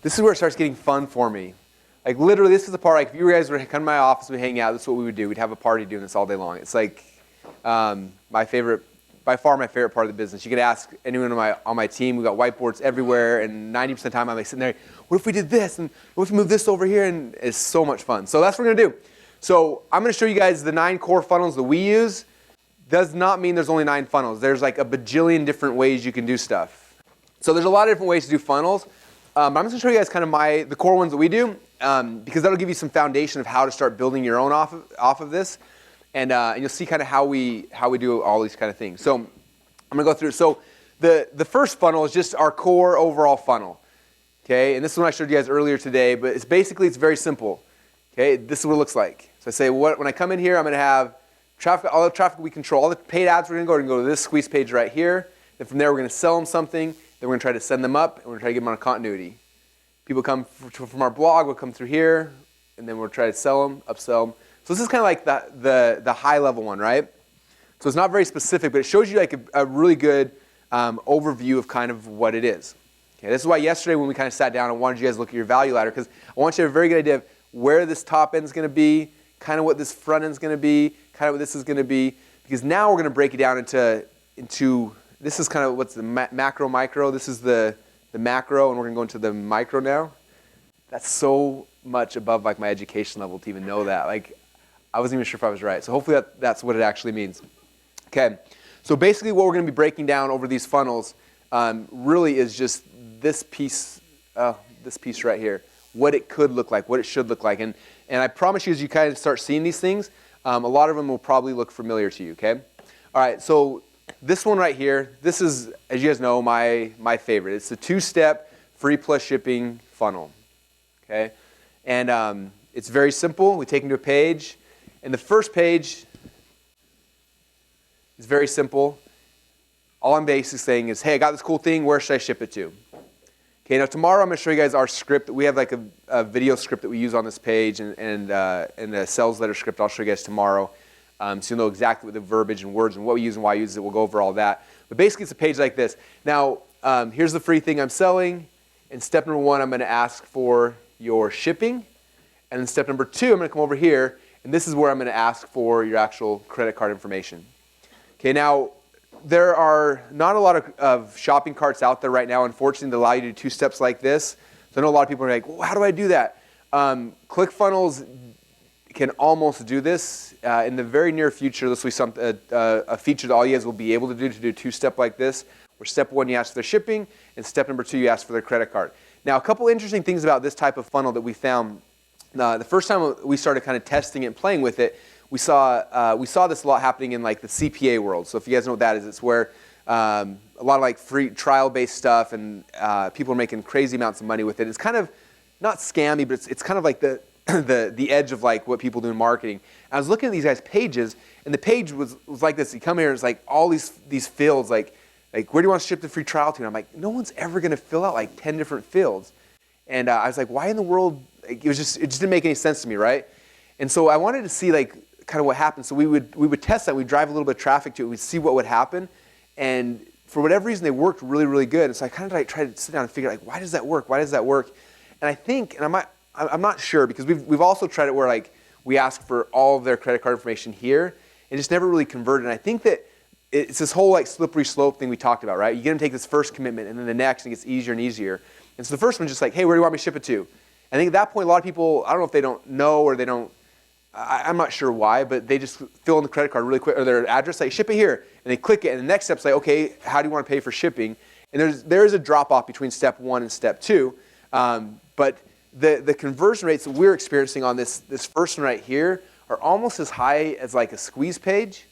this is where it starts getting fun for me. Like literally, this is the part, like if you guys were to come to my office, we hang out, this is what we would do. We'd have a party doing this all day long. It's like my favorite, by far my favorite part of the business. You could ask anyone on my team. We've got whiteboards everywhere, and 90% of the time I'm like sitting there, what if we did this? And what if we move this over here? And it's so much fun. So that's what we're gonna do. So I'm gonna show you guys the 9 core funnels that we use. Does not mean there's only 9 funnels. There's like a bajillion different ways you can do stuff. So there's a lot of different ways to do funnels. I'm just gonna show you guys kind of the core ones that we do, because that'll give you some foundation of how to start building your own off of this. And you'll see kind of how we do all these kind of things. So I'm gonna go through. So the first funnel is just our core overall funnel. Okay, and this is one I showed you guys earlier today, but it's very simple. Okay, this is what it looks like. So I say, when I come in here, I'm gonna have traffic, all the traffic we control, all the paid ads we're gonna go to this squeeze page right here. Then from there, we're gonna sell them something. Then we're gonna try to send them up, and we're gonna try to get them on a continuity. People come from our blog, will come through here, and then we'll try to sell them, upsell them. So this is kind of like the high level one, right? So it's not very specific, but it shows you like a really good overview of kind of what it is. Okay, this is why yesterday when we kind of sat down, I wanted you guys to look at your value ladder, because I want you to have a very good idea of where this top end is going to be, kind of what this front end is going to be, kind of what this is going to be, because now we're going to break it down into this is kind of what's the macro, micro. This is the macro, and we're going to go into the micro now. That's so much above like my education level to even know that. Like, I wasn't even sure if I was right. So hopefully that's what it actually means. Okay, so basically what we're going to be breaking down over these funnels really is just this piece right here, what it could look like, what it should look like. And I promise you, as you kind of start seeing these things, a lot of them will probably look familiar to you, okay? All right, so this one right here, this is, as you guys know, my favorite. It's the 2-step free plus shipping funnel, okay? And it's very simple. We take them to a page, and the first page is very simple. All I'm basically saying is, hey, I got this cool thing, where should I ship it to? Okay, now tomorrow I'm going to show you guys our script. We have like a video script that we use on this page, and the sales letter script I'll show you guys tomorrow. So you'll know exactly what the verbiage and words and what we use and why we use it. We'll go over all that. But basically it's a page like this. Now, here's the free thing I'm selling. In step number 1, I'm going to ask for your shipping. And in step number 2, I'm going to come over here, and this is where I'm going to ask for your actual credit card information. Okay, now, there are not a lot of shopping carts out there right now, unfortunately, that allow you to do 2 steps like this. So I know a lot of people are like, well, how do I do that? ClickFunnels can almost do this. In the very near future, this will be a feature that all you guys will be able to do 2-step like this, where step 1, you ask for their shipping, and step number 2, you ask for their credit card. Now, a couple interesting things about this type of funnel that we found. The first time we started kind of testing it and playing with it, we saw this a lot happening in like the CPA world. So if you guys know what that is, it's where a lot of like free trial-based stuff, and people are making crazy amounts of money with it. It's kind of not scammy, but it's kind of like the edge of like what people do in marketing. I was looking at these guys' pages, and the page was like this. You come here, it's like all these fields, like where do you want to ship the free trial to? And I'm like, no one's ever going to fill out like 10 different fields. And I was like, why in the world? It just didn't make any sense to me, right? And so I wanted to see like kind of what happened. So we would test that. We'd drive a little bit of traffic to it. We'd see what would happen. And for whatever reason, they worked really, really good. And so I kind of like tried to sit down and figure out, like, why does that work? Why does that work? And I think, and I'm not sure, because we've also tried it where like we ask for all of their credit card information here, and just never really converted. And I think that it's this whole like slippery slope thing we talked about, right? You get them to take this first commitment, and then the next, and it gets easier and easier. And so the first one's just like, hey, where do you want me to ship it to? I think at that point, a lot of people, I don't know if they don't know or they don't, I'm not sure why, but they just fill in the credit card really quick, or their address, like ship it here, and they click it, and the next step's like, okay, how do you want to pay for shipping? And there is a drop off between step 1 and step 2, but the conversion rates that we're experiencing on this first one right here are almost as high as like a squeeze page.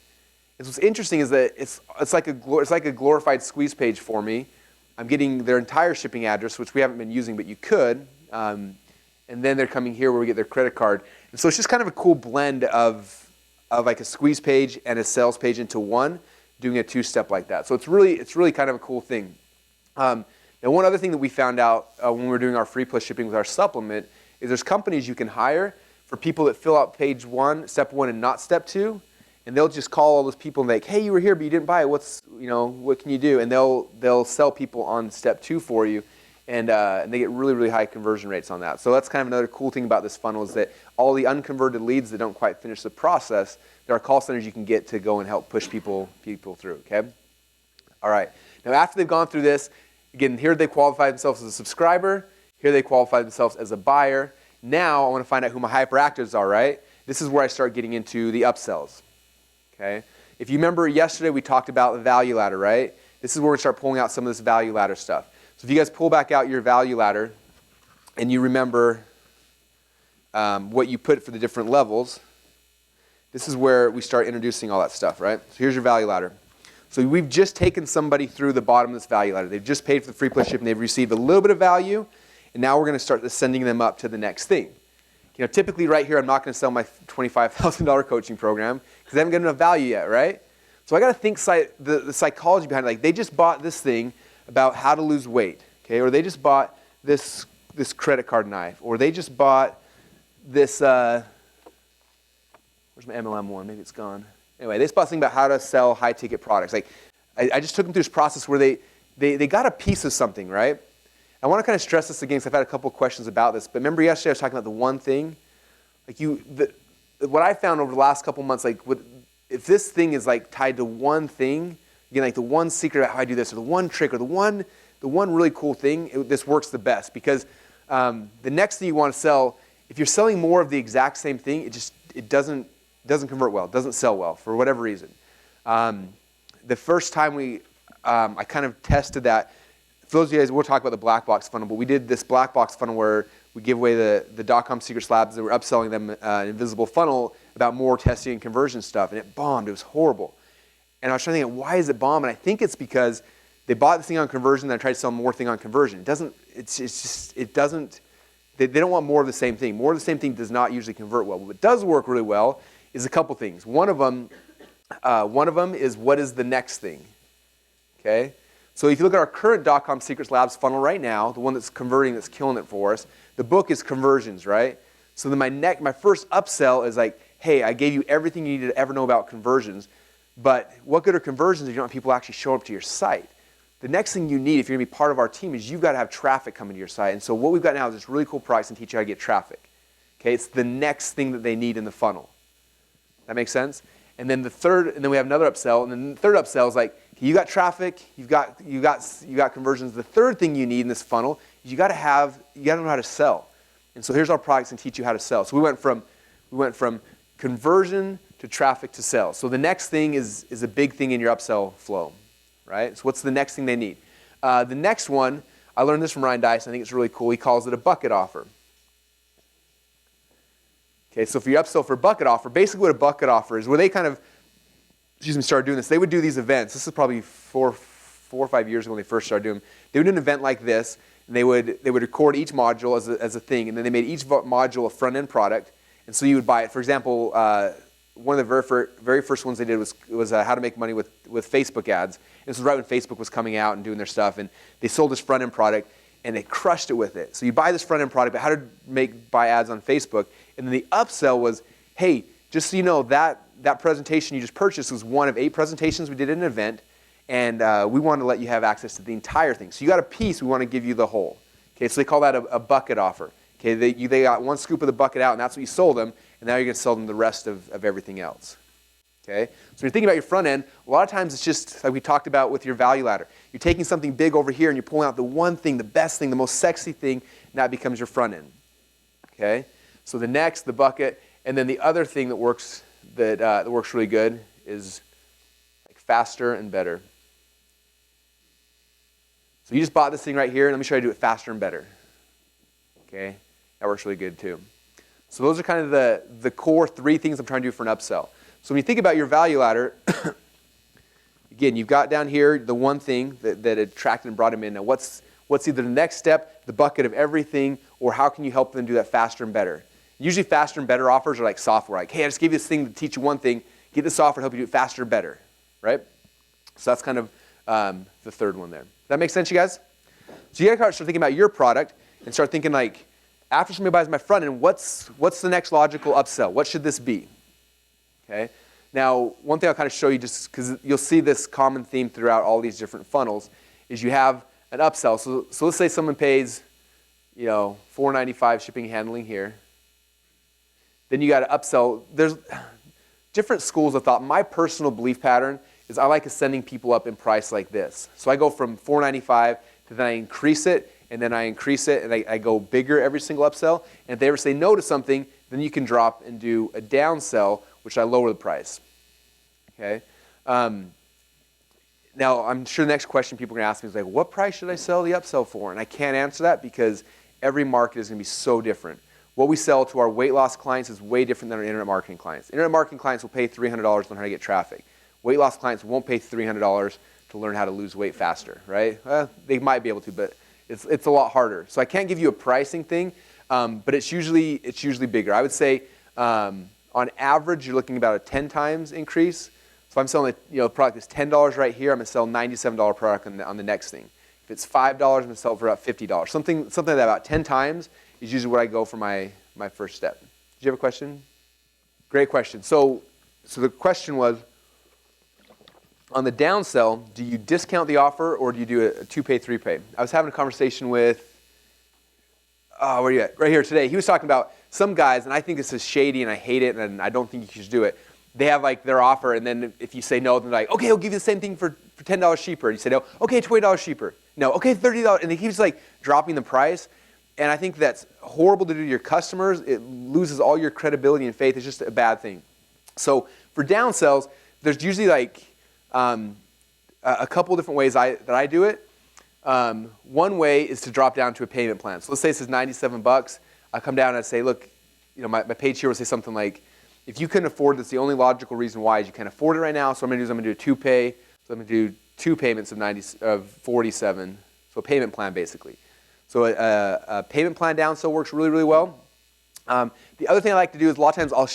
And what's interesting is that it's like a glorified squeeze page for me. I'm getting their entire shipping address, which we haven't been using, but you could. And then they're coming here where we get their credit card. And so it's just kind of a cool blend of like a squeeze page and a sales page into one, doing a 2-step like that. So it's really kind of a cool thing. Now, one other thing that we found out when we were doing our free plus shipping with our supplement is there's companies you can hire for people that fill out page 1, step 1, and not step 2. And they'll just call all those people and like, hey, you were here, but you didn't buy it. What can you do? And they'll sell people on step 2 for you. and they get really, really high conversion rates on that. So that's kind of another cool thing about this funnel is that all the unconverted leads that don't quite finish the process, there are call centers you can get to go and help push people through, okay? All right. Now, after they've gone through this, again, here they qualify themselves as a subscriber. Here they qualify themselves as a buyer. Now, I want to find out who my hyperactives are, right? This is where I start getting into the upsells, okay? If you remember yesterday, we talked about the value ladder, right? This is where we start pulling out some of this value ladder stuff. So if you guys pull back out your value ladder and you remember what you put for the different levels, this is where we start introducing all that stuff, right? So here's your value ladder. So we've just taken somebody through the bottom of this value ladder. They've just paid for the free plus shipping. They've received a little bit of value, and now we're going to start sending them up to the next thing. You know, typically right here, I'm not going to sell my $25,000 coaching program because they haven't got enough value yet, right? So I got to think the psychology behind it. Like they just bought this thing about how to lose weight, okay? Or they just bought this credit card knife, or they just bought this. Where's my MLM one? Maybe it's gone. Anyway, they just bought something about how to sell high-ticket products. Like I just took them through this process where they got a piece of something, right? I want to kind of stress this again because I've had a couple of questions about this. But remember yesterday I was talking about the one thing? Like what I found over the last couple months, like if this thing is like tied to one thing, again, like the one secret about how I do this, or the one trick, or the one really cool thing, this works the best. Because the next thing you want to sell, if you're selling more of the exact same thing, it doesn't convert well, it doesn't sell well for whatever reason. The first time I kind of tested that. For those of you guys, we'll talk about the black box funnel, but we did this black box funnel where we give away the .com secret slabs and we're upselling them an invisible funnel about more testing and conversion stuff, and it bombed. It was horrible. And I was trying to think, why is it bomb? And I think it's because they bought this thing on conversion, then I tried to sell more thing on conversion. They don't want more of the same thing. More of the same thing does not usually convert well. What does work really well is a couple things. One of them is what is the next thing, okay? So if you look at our current .com Secrets Labs funnel right now, the one that's converting, that's killing it for us, the book is conversions, right? So then my first upsell is like, hey, I gave you everything you need to ever know about conversions, but what good are conversions if you don't have people actually show up to your site? The next thing you need if you're going to be part of our team is you've got to have traffic coming to your site. And so what we've got now is this really cool product and teach you how to get traffic. Okay, it's the next thing that they need in the funnel. That makes sense? And then we have another upsell, and then the third upsell is like, you got traffic, you got conversions. The third thing you need in this funnel is you got to know how to sell. And so here's our products and teach you how to sell. So we went from conversion to traffic to sales. So the next thing is a big thing in your upsell flow, right? So what's the next thing they need? The next one, I learned this from Ryan Dice. I think it's really cool. He calls it a bucket offer. Okay, so if you upsell for a bucket offer, basically what a bucket offer is, where they kind of started doing this. They would do these events. This is probably four or 5 years ago when they first started doing them. They would do an event like this, and they would record each module as a thing, and then they made each module a front-end product, and so you would buy it. For example, one of the very first ones they did was how to make money with Facebook ads. And this was right when Facebook was coming out and doing their stuff, and they sold this front-end product, and they crushed it with it. So you buy this front-end product, but how to buy ads on Facebook, and then the upsell was, hey, just so you know, that presentation you just purchased was one of 8 presentations we did at an event, and we want to let you have access to the entire thing. So you got a piece, we want to give you the whole. Okay, so they call that a bucket offer. Okay, they got one scoop of the bucket out, and that's what you sold them, and now you're going to sell them the rest of everything else. Okay, so when you're thinking about your front end, a lot of times it's just like we talked about with your value ladder. You're taking something big over here, and you're pulling out the one thing, the best thing, the most sexy thing, and that becomes your front end. Okay, so the bucket, and then the other thing that works really good is like faster and better. So you just bought this thing right here, and let me show you how to do it faster and better. Okay, that works really good too. So those are kind of the core 3 things I'm trying to do for an upsell. So when you think about your value ladder, again, you've got down here the one thing that attracted and brought them in. Now what's either the next step, the bucket of everything, or how can you help them do that faster and better? Usually faster and better offers are like software. Like, hey, I just gave you this thing to teach you one thing. Get this software to help you do it faster and better, right? So that's kind of the third one there. Does that make sense, you guys? So you got to start thinking about your product and start thinking like, after somebody buys my front end, what's the next logical upsell? What should this be? Okay. Now, one thing I'll kind of show you, just because you'll see this common theme throughout all these different funnels, is you have an upsell. So let's say someone pays, $4.95 shipping and handling here. Then you got to upsell. There's different schools of thought. My personal belief pattern is I like sending people up in price like this. So I go from $4.95 to then I increase it, and then I increase it, and I go bigger every single upsell. And if they ever say no to something, then you can drop and do a downsell, which I lower the price. Okay. Now, I'm sure the next question people are going to ask me is like, what price should I sell the upsell for? And I can't answer that because every market is going to be so different. What we sell to our weight loss clients is way different than our internet marketing clients. Internet marketing clients will pay $300 to learn how to get traffic. Weight loss clients won't pay $300 to learn how to lose weight faster, right? They might be able to, but it's a lot harder. So I can't give you a pricing thing, but it's usually bigger. I would say on average, you're looking about a 10 times increase. So if I'm selling a product that's $10 right here, I'm going to sell $97 product on the next thing. If it's $5, I'm going to sell it for about $50. Something like that about 10 times is usually where I go for my first step. Did you have a question? Great question. So the question was, on the downsell, do you discount the offer or do you do a 2-pay, 3-pay? I was having a conversation with, where are you at? Right here today. He was talking about some guys, and I think this is shady and I hate it and I don't think you should do it. They have like their offer, and then if you say no, they're like, okay, I'll give you the same thing for $10 cheaper. And you say no, okay, $20 cheaper. No, okay, $30. And he keeps like dropping the price. And I think that's horrible to do to your customers. It loses all your credibility and faith. It's just a bad thing. So for downsells, there's usually like a couple different ways that I do it. One way is to drop down to a payment plan. So let's say this is $97. I come down and I say, look, my page here will say something like, if you couldn't afford this, the only logical reason why is you can't afford it right now. So what I'm going to do is a 2-pay. So I'm going to do 2 payments of 47. So a payment plan basically. So a payment plan downsell works really, really well. The other thing I like to do is a lot of times I'll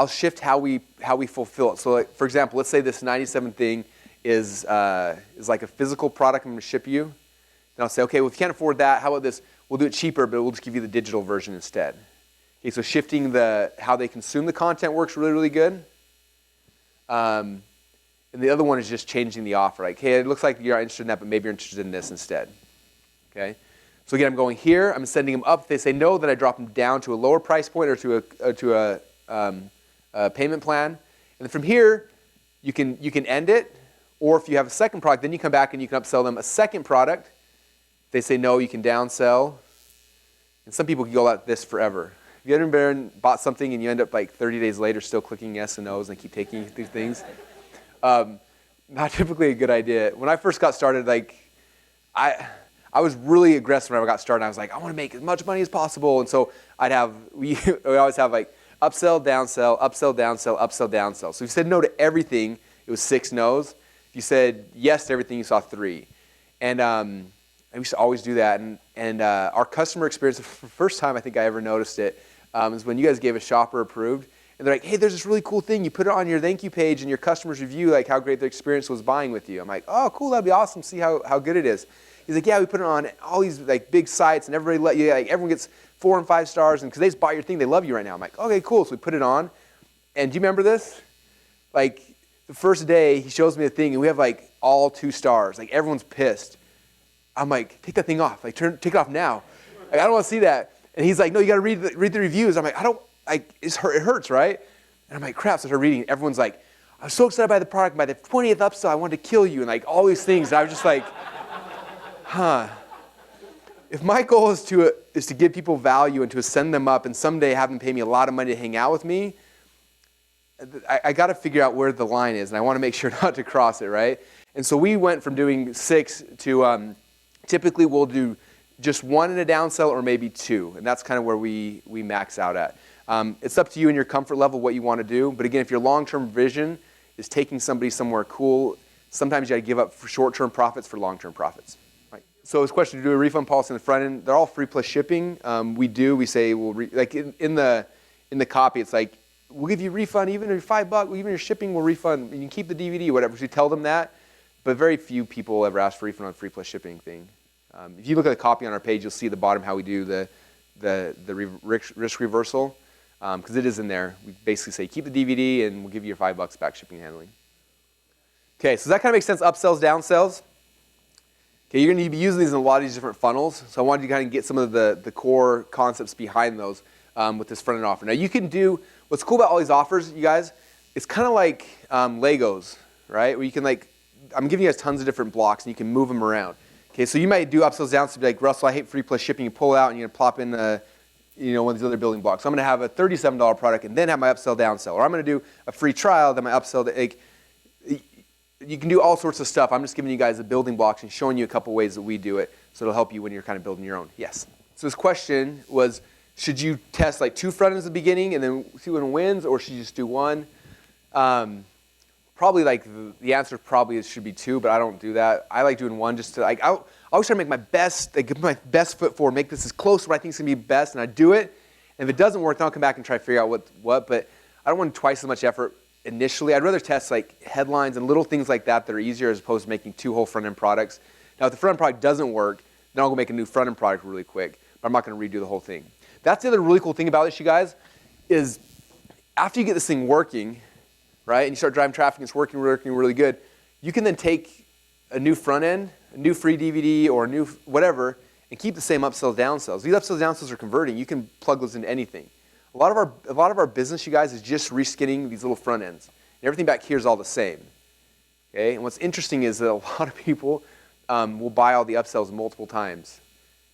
shift how we fulfill it. So like, for example, let's say this 97 thing is like a physical product I'm going to ship you. Then I'll say, okay, well, if you can't afford that, how about this? We'll do it cheaper, but we'll just give you the digital version instead. Okay, so shifting how they consume the content works really, really good. And the other one is just changing the offer. Like, hey, it looks like you're not interested in that, but maybe you're interested in this instead. Okay. So again, I'm going here. I'm sending them up. If they say no, then I drop them down to a lower price point or to a payment plan. And then from here, you can end it. Or if you have a second product, then you come back and you can upsell them a second product. If they say no, you can downsell. And some people can go at this forever. Have you ever been bought something and you end up like 30 days later still clicking yes and no's and keep taking these things? Not typically a good idea. When I first got started, like I was really aggressive when I got started. I was like, I want to make as much money as possible. And so we always have like upsell, downsell, upsell, downsell, upsell, downsell. So if you said no to everything, it was 6 no's. If you said yes to everything, you saw 3. And I used to always do that. And our customer experience, the first time I think I ever noticed it, is when you guys gave a shopper approved. And they're like, hey, there's this really cool thing. You put it on your thank you page and your customers review like how great their experience was buying with you. I'm like, oh, cool, that'd be awesome. See how good it is. He's like, yeah, we put it on all these like big sites and everyone gets 4 and 5 stars, and because they just bought your thing, they love you right now. I'm like, okay, cool. So we put it on. And do you remember this? Like the first day he shows me the thing and we have like all 2 stars. Like everyone's pissed. I'm like, take that thing off. Like take it off now. Like, I don't want to see that. And he's like, no, you got to read the reviews. I'm like, it hurts, right? And I'm like, crap. So I started reading. Everyone's like, I was so excited by the product. By the 20th upsell, I wanted to kill you, and like all these things. And I was just like, if my goal is to give people value and to send them up and someday have them pay me a lot of money to hang out with me, I got to figure out where the line is, and I want to make sure not to cross it, right? And so we went from doing 6 to typically we'll do just 1 in a downsell or maybe 2, and that's kind of where we max out at. It's up to you and your comfort level what you want to do, but again, if your long-term vision is taking somebody somewhere cool, sometimes you got to give up for short-term profits for long-term profits. So this question, to do a refund policy in the front end, they're all free plus shipping. We say, like in the copy, it's like, we'll give you a refund, even if $5, even your shipping will refund. You can keep the DVD or whatever. So you tell them that, but very few people ever ask for refund on free plus shipping thing. If you look at the copy on our page, you'll see at the bottom how we do the risk reversal, because it is in there. We basically say, keep the DVD and we'll give you your $5 back shipping and handling. Okay, so does that kind of make sense? Upsells, downsells? Okay, you're going to be using these in a lot of these different funnels, so I wanted you to kind of get some of the core concepts behind those with this front-end offer. Now you can do, what's cool about all these offers, you guys, it's kind of like Legos, right? Where you can I'm giving you guys tons of different blocks and you can move them around. Okay, so you might do upsells, downsells, be like, Russell, I hate free plus shipping. You pull it out and you're going to plop in one of these other building blocks. So I'm going to have a $37 product and then have my upsell, downsell. Or I'm going to do a free trial, then my upsell. You can do all sorts of stuff. I'm just giving you guys the building blocks and showing you a couple ways that we do it, so it'll help you when you're kind of building your own. Yes. So this question was, should you test like 2 front ends at the beginning and then see what wins, or should you just do 1? Probably the answer probably should be 2, but I don't do that. I like doing 1 just to I always try to make my best, give my best foot forward, make this as close to what I think is going to be best, and I do it. And if it doesn't work, then I'll come back and try to figure out what. But I don't want twice as much effort initially. I'd rather test headlines and little things like that are easier as opposed to making 2 whole front-end products. Now, if the front-end product doesn't work, then I'll go make a new front-end product really quick. But I'm not going to redo the whole thing. That's the other really cool thing about this, you guys, is after you get this thing working, right, and you start driving traffic, it's working really good, you can then take a new front-end, a new free DVD, or a new whatever, and keep the same upsells, downsells. These upsells, downsells are converting. You can plug those into anything. A lot of our business, you guys, is just reskinning these little front ends. And everything back here is all the same. Okay? And what's interesting is that a lot of people will buy all the upsells multiple times.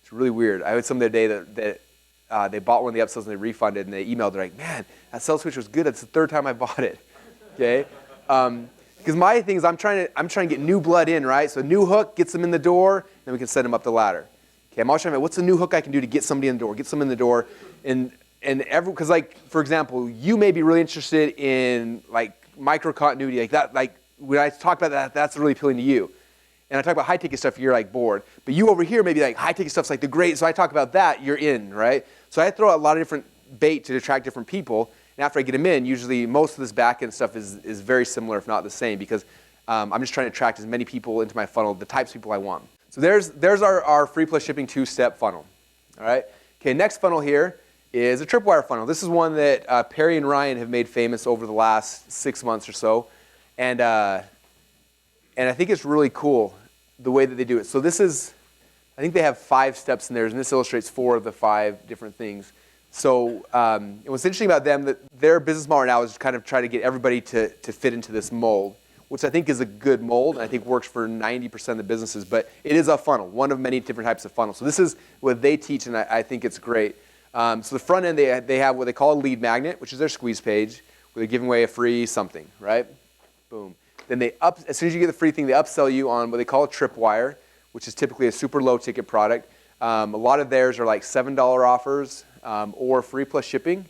It's really weird. I had some the other day that they bought one of the upsells and they refunded, and they emailed. They're like, "Man, that sell switch was good. That's the 3rd time I bought it." Okay? Because my thing is I'm trying to get new blood in, right? So a new hook gets them in the door, then we can send them up the ladder. Okay? I'm always trying to, what's the new hook I can do to get somebody in the door, get someone in the door, because for example, you may be really interested in micro continuity, when I talk about that, that's really appealing to you. And I talk about high ticket stuff, you're bored. But you over here maybe high ticket stuff's the great, so I talk about that, you're in, right? So I throw out a lot of different bait to attract different people. And after I get them in, usually most of this back end stuff is very similar, if not the same, because I'm just trying to attract as many people into my funnel, the types of people I want. So there's our free plus shipping 2-step funnel. All right. Okay, next funnel here is a tripwire funnel. This is one that Perry and Ryan have made famous over the last 6 months or so. And I think it's really cool the way that they do it. So I think they have 5 steps in there, and this illustrates 4 of the 5 different things. So what's interesting about them, that their business model now is kind of try to get everybody to fit into this mold, which I think is a good mold, and I think works for 90% of the businesses. But it is a funnel, one of many different types of funnels. So this is what they teach, and I think it's great. So the front end, they have what they call a lead magnet, which is their squeeze page, where they're giving away a free something, right? Boom. Then as soon as you get the free thing, they upsell you on what they call a tripwire, which is typically a super low ticket product. A lot of theirs are $7 offers or free plus shipping.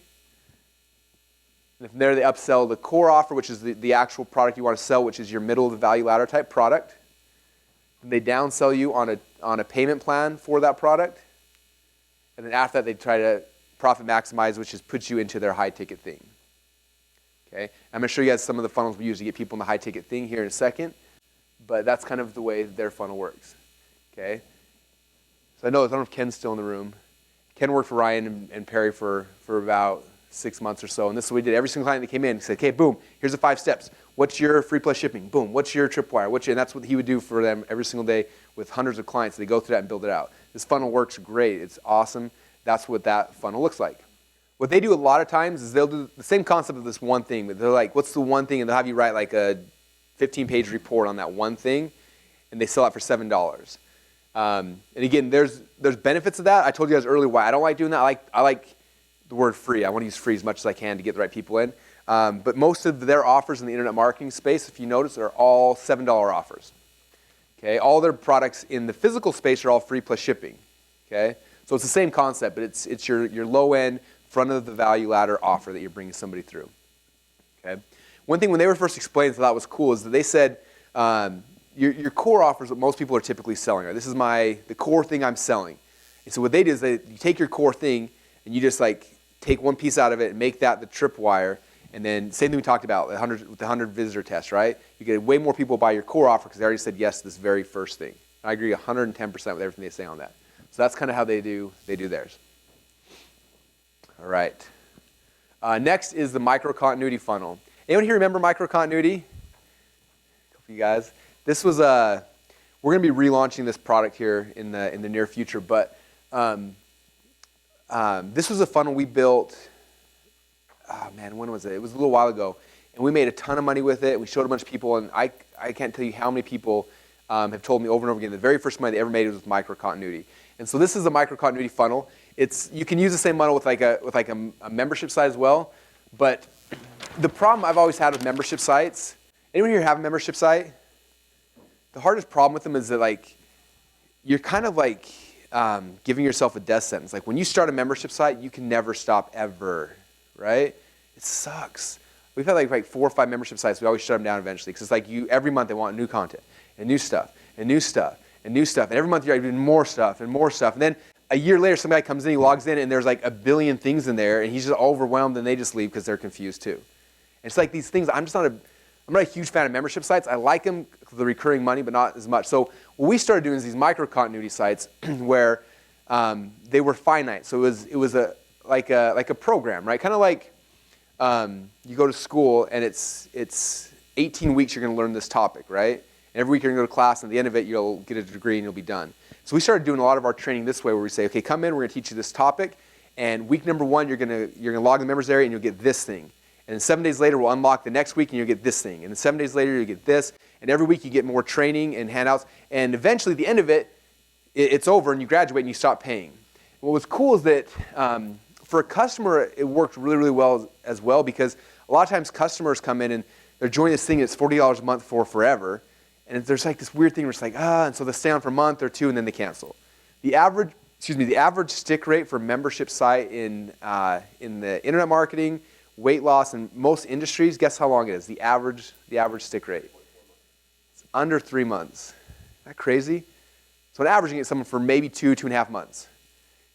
And from there, they upsell the core offer, which is the actual product you want to sell, which is your middle of the value ladder type product. And they downsell you on a payment plan for that product. And then after that, they try to profit maximize, which is put you into their high ticket thing. Okay, I'm going to show you guys some of the funnels we use to get people in the high ticket thing here in a second, but that's kind of the way their funnel works. Okay, so I don't know if Ken's still in the room. Ken worked for Ryan and Perry for about 6 months or so, and this is what we did. Every single client that came in, he said, "Okay, boom, here's the 5 steps. What's your free plus shipping? Boom. What's your tripwire? And that's what he would do for them every single day with hundreds of clients. They go through that and build it out. This funnel works great. It's awesome. That's what that funnel looks like. What they do a lot of times is they'll do the same concept of this one thing, but they're like, what's the one thing? And they'll have you write a 15-page report on that one thing, and they sell it for $7. And again, there's benefits of that. I told you guys earlier why I don't like doing that. I like the word free. I want to use free as much as I can to get the right people in. But most of their offers in the internet marketing space, if you notice, are all $7 offers. Okay, all their products in the physical space are all free plus shipping. Okay, so it's the same concept, but it's your low end, front of the value ladder offer that you're bringing somebody through. Okay, one thing when they were first explained that I thought was cool is that they said your core offers what most people are typically selling. Right? This is the core thing I'm selling. And so what they do is you take your core thing and you just take one piece out of it and make that the tripwire. And then same thing we talked about with the 100 visitor test, right? You get way more people buy your core offer because they already said yes to this very first thing. I agree 110% with everything they say on that. So that's kind of how they do theirs. All right. Next is the micro-continuity funnel. Anyone here remember micro-continuity? A couple of you guys. This was we're going to be relaunching this product here in the near future. But this was a funnel we built. Oh man, when was it? It was a little while ago, and we made a ton of money with it. We showed a bunch of people, and I can't tell you how many people have told me over and over again the very first money they ever made was with micro-continuity. And so this is a micro-continuity funnel. You can use the same funnel with like a membership site as well. But the problem I've always had with membership sites, anyone here have a membership site? The hardest problem with them is that like you're kind of like giving yourself a death sentence. Like when you start a membership site, you can never stop ever, right? It sucks. We've had like 4 or 5 membership sites. We always shut them down eventually because it's like every month they want new content and new stuff and new stuff and new stuff. And every month you're doing more stuff and more stuff. And then a year later, somebody comes in, he logs in, and there's like a billion things in there, and he's just overwhelmed, and they just leave because they're confused too. And it's like these things. I'm not a huge fan of membership sites. I like them, the recurring money, but not as much. So what we started doing is these micro-continuity sites where they were finite. So it was like a program, right? Kind of like you go to school, and it's 18 weeks you're going to learn this topic, right? And every week you're going to go to class, and at the end of it, you'll get a degree, and you'll be done. So we started doing a lot of our training this way, where we say, okay, come in, we're going to teach you this topic, and week number 1, you're going to log in the members area, and you'll get this thing. And then 7 days later, we'll unlock the next week, and you'll get this thing. And then 7 days later, you'll get this. And every week, you get more training and handouts. And eventually, at the end of it, it's over, and you graduate, and you stop paying. And what was cool is that for a customer, it worked really, really well as well, because a lot of times customers come in, and they're joining this thing that's $40 a month for forever. And there's like this weird thing where it's like, and so they stay on for a month or 2, and then they cancel. The average stick rate for membership site in the internet marketing, weight loss, and most industries, guess how long it is? The average stick rate. It's under 3 months. Isn't that crazy? So on average, you get someone for maybe 2.5 months.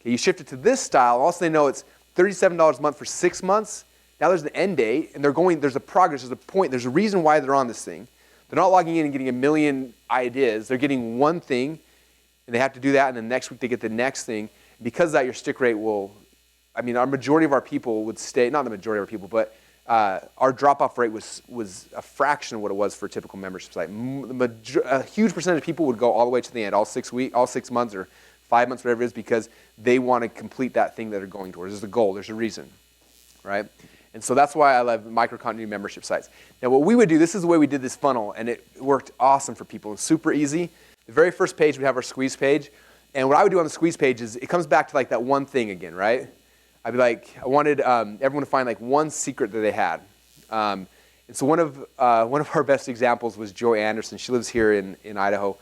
Okay, you shift it to this style, also they know it's $37 a month for 6 months. Now there's an end date, and there's a progress, there's a point, there's a reason why they're on this thing. They're not logging in and getting a million ideas. They're getting one thing, and they have to do that, and then next week they get the next thing. Because of that, your stick rate our majority of our people would stay, not the majority of our people, but our drop-off rate was a fraction of what it was for a typical membership site. A huge percentage of people would go all the way to the end, all 6 months or 5 months, whatever it is, because they want to complete that thing that they're going towards. There's a goal, there's a reason, right? And so that's why I love micro-continuity membership sites. Now what we would do, this is the way we did this funnel, and it worked awesome for people. It was super easy. The very first page, we'd have our squeeze page. And what I would do on the squeeze page is, it comes back to like that one thing again, right? I'd be like, I wanted everyone to find like one secret that they had. And so one of our best examples was Joy Anderson. She lives here in Idaho.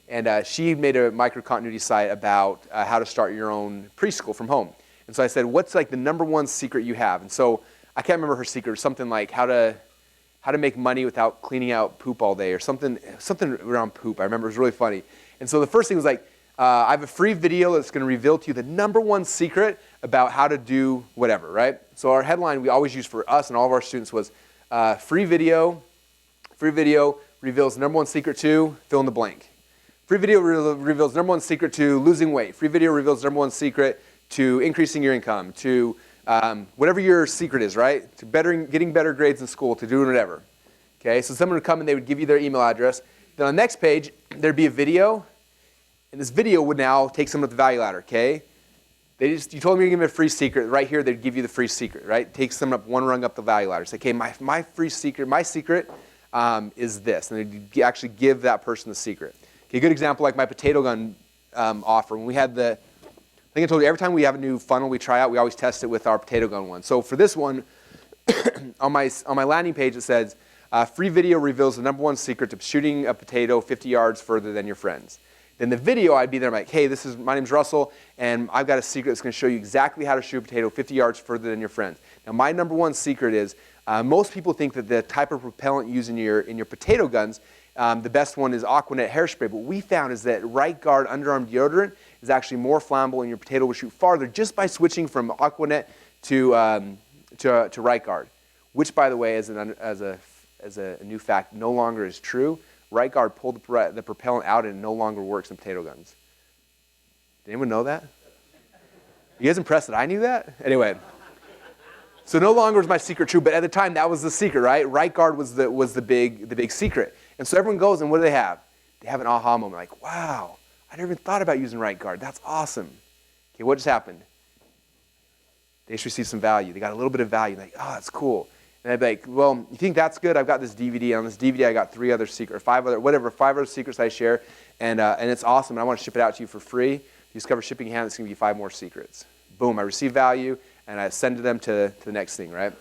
And she made a micro-continuity site about how to start your own preschool from home. And so I said, what's like the number one secret you have? And so I can't remember her secret. It was something like how to make money without cleaning out poop all day, or something around poop. I remember it was really funny. And so the first thing was like, I have a free video that's going to reveal to you the number one secret about how to do whatever, right? So our headline we always use for us and all of our students was free video reveals the number one secret to fill in the blank. Free video reveals the number one secret to losing weight. Free video reveals the number one secret to increasing your income, to whatever your secret is, right? To getting better grades in school, to doing whatever. Okay, so someone would come and they would give you their email address. Then on the next page, there'd be a video, and this video would now take someone up the value ladder, okay? You told them you're gonna give them a free secret. Right here, they'd give you the free secret, right? Take someone up one rung up the value ladder. Say, okay, my secret is this. And they'd actually give that person the secret. Okay, a good example, like my potato gun offer. When we had I think I told you, every time we have a new funnel we try out, we always test it with our potato gun one. So for this one, on my landing page, it says, free video reveals the number one secret to shooting a potato 50 yards further than your friends. Then the video, I'd be there, I'm like, hey, my name's Russell, and I've got a secret that's going to show you exactly how to shoot a potato 50 yards further than your friends. Now, my number one secret is, most people think that the type of propellant used in your potato guns, the best one is Aqua Net hairspray. But what we found is that Right Guard underarm deodorant is actually more flammable, and your potato will shoot farther just by switching from Aqua Net to Right Guard, which, by the way, as a new fact, no longer is true. Right Guard pulled the propellant out and it no longer works in potato guns. Did anyone know that? You guys impressed that I knew that? Anyway, so no longer is my secret true, but at the time that was the secret, right? Right Guard was the big secret. And so everyone goes, and what do they have? they have an aha moment, like, wow, I never even thought about using right guard. That's awesome. Okay, what just happened? They just received some value. They got a little bit of value. Like, oh, that's cool. And I'd be like, well, you think that's good? I've got this DVD. On this DVD, I got 5 other secrets I share, and it's awesome. And I want to ship it out to you for free. You discover shipping hand, it's going to give you 5 more secrets. Boom, I receive value, and I send them to the next thing, right?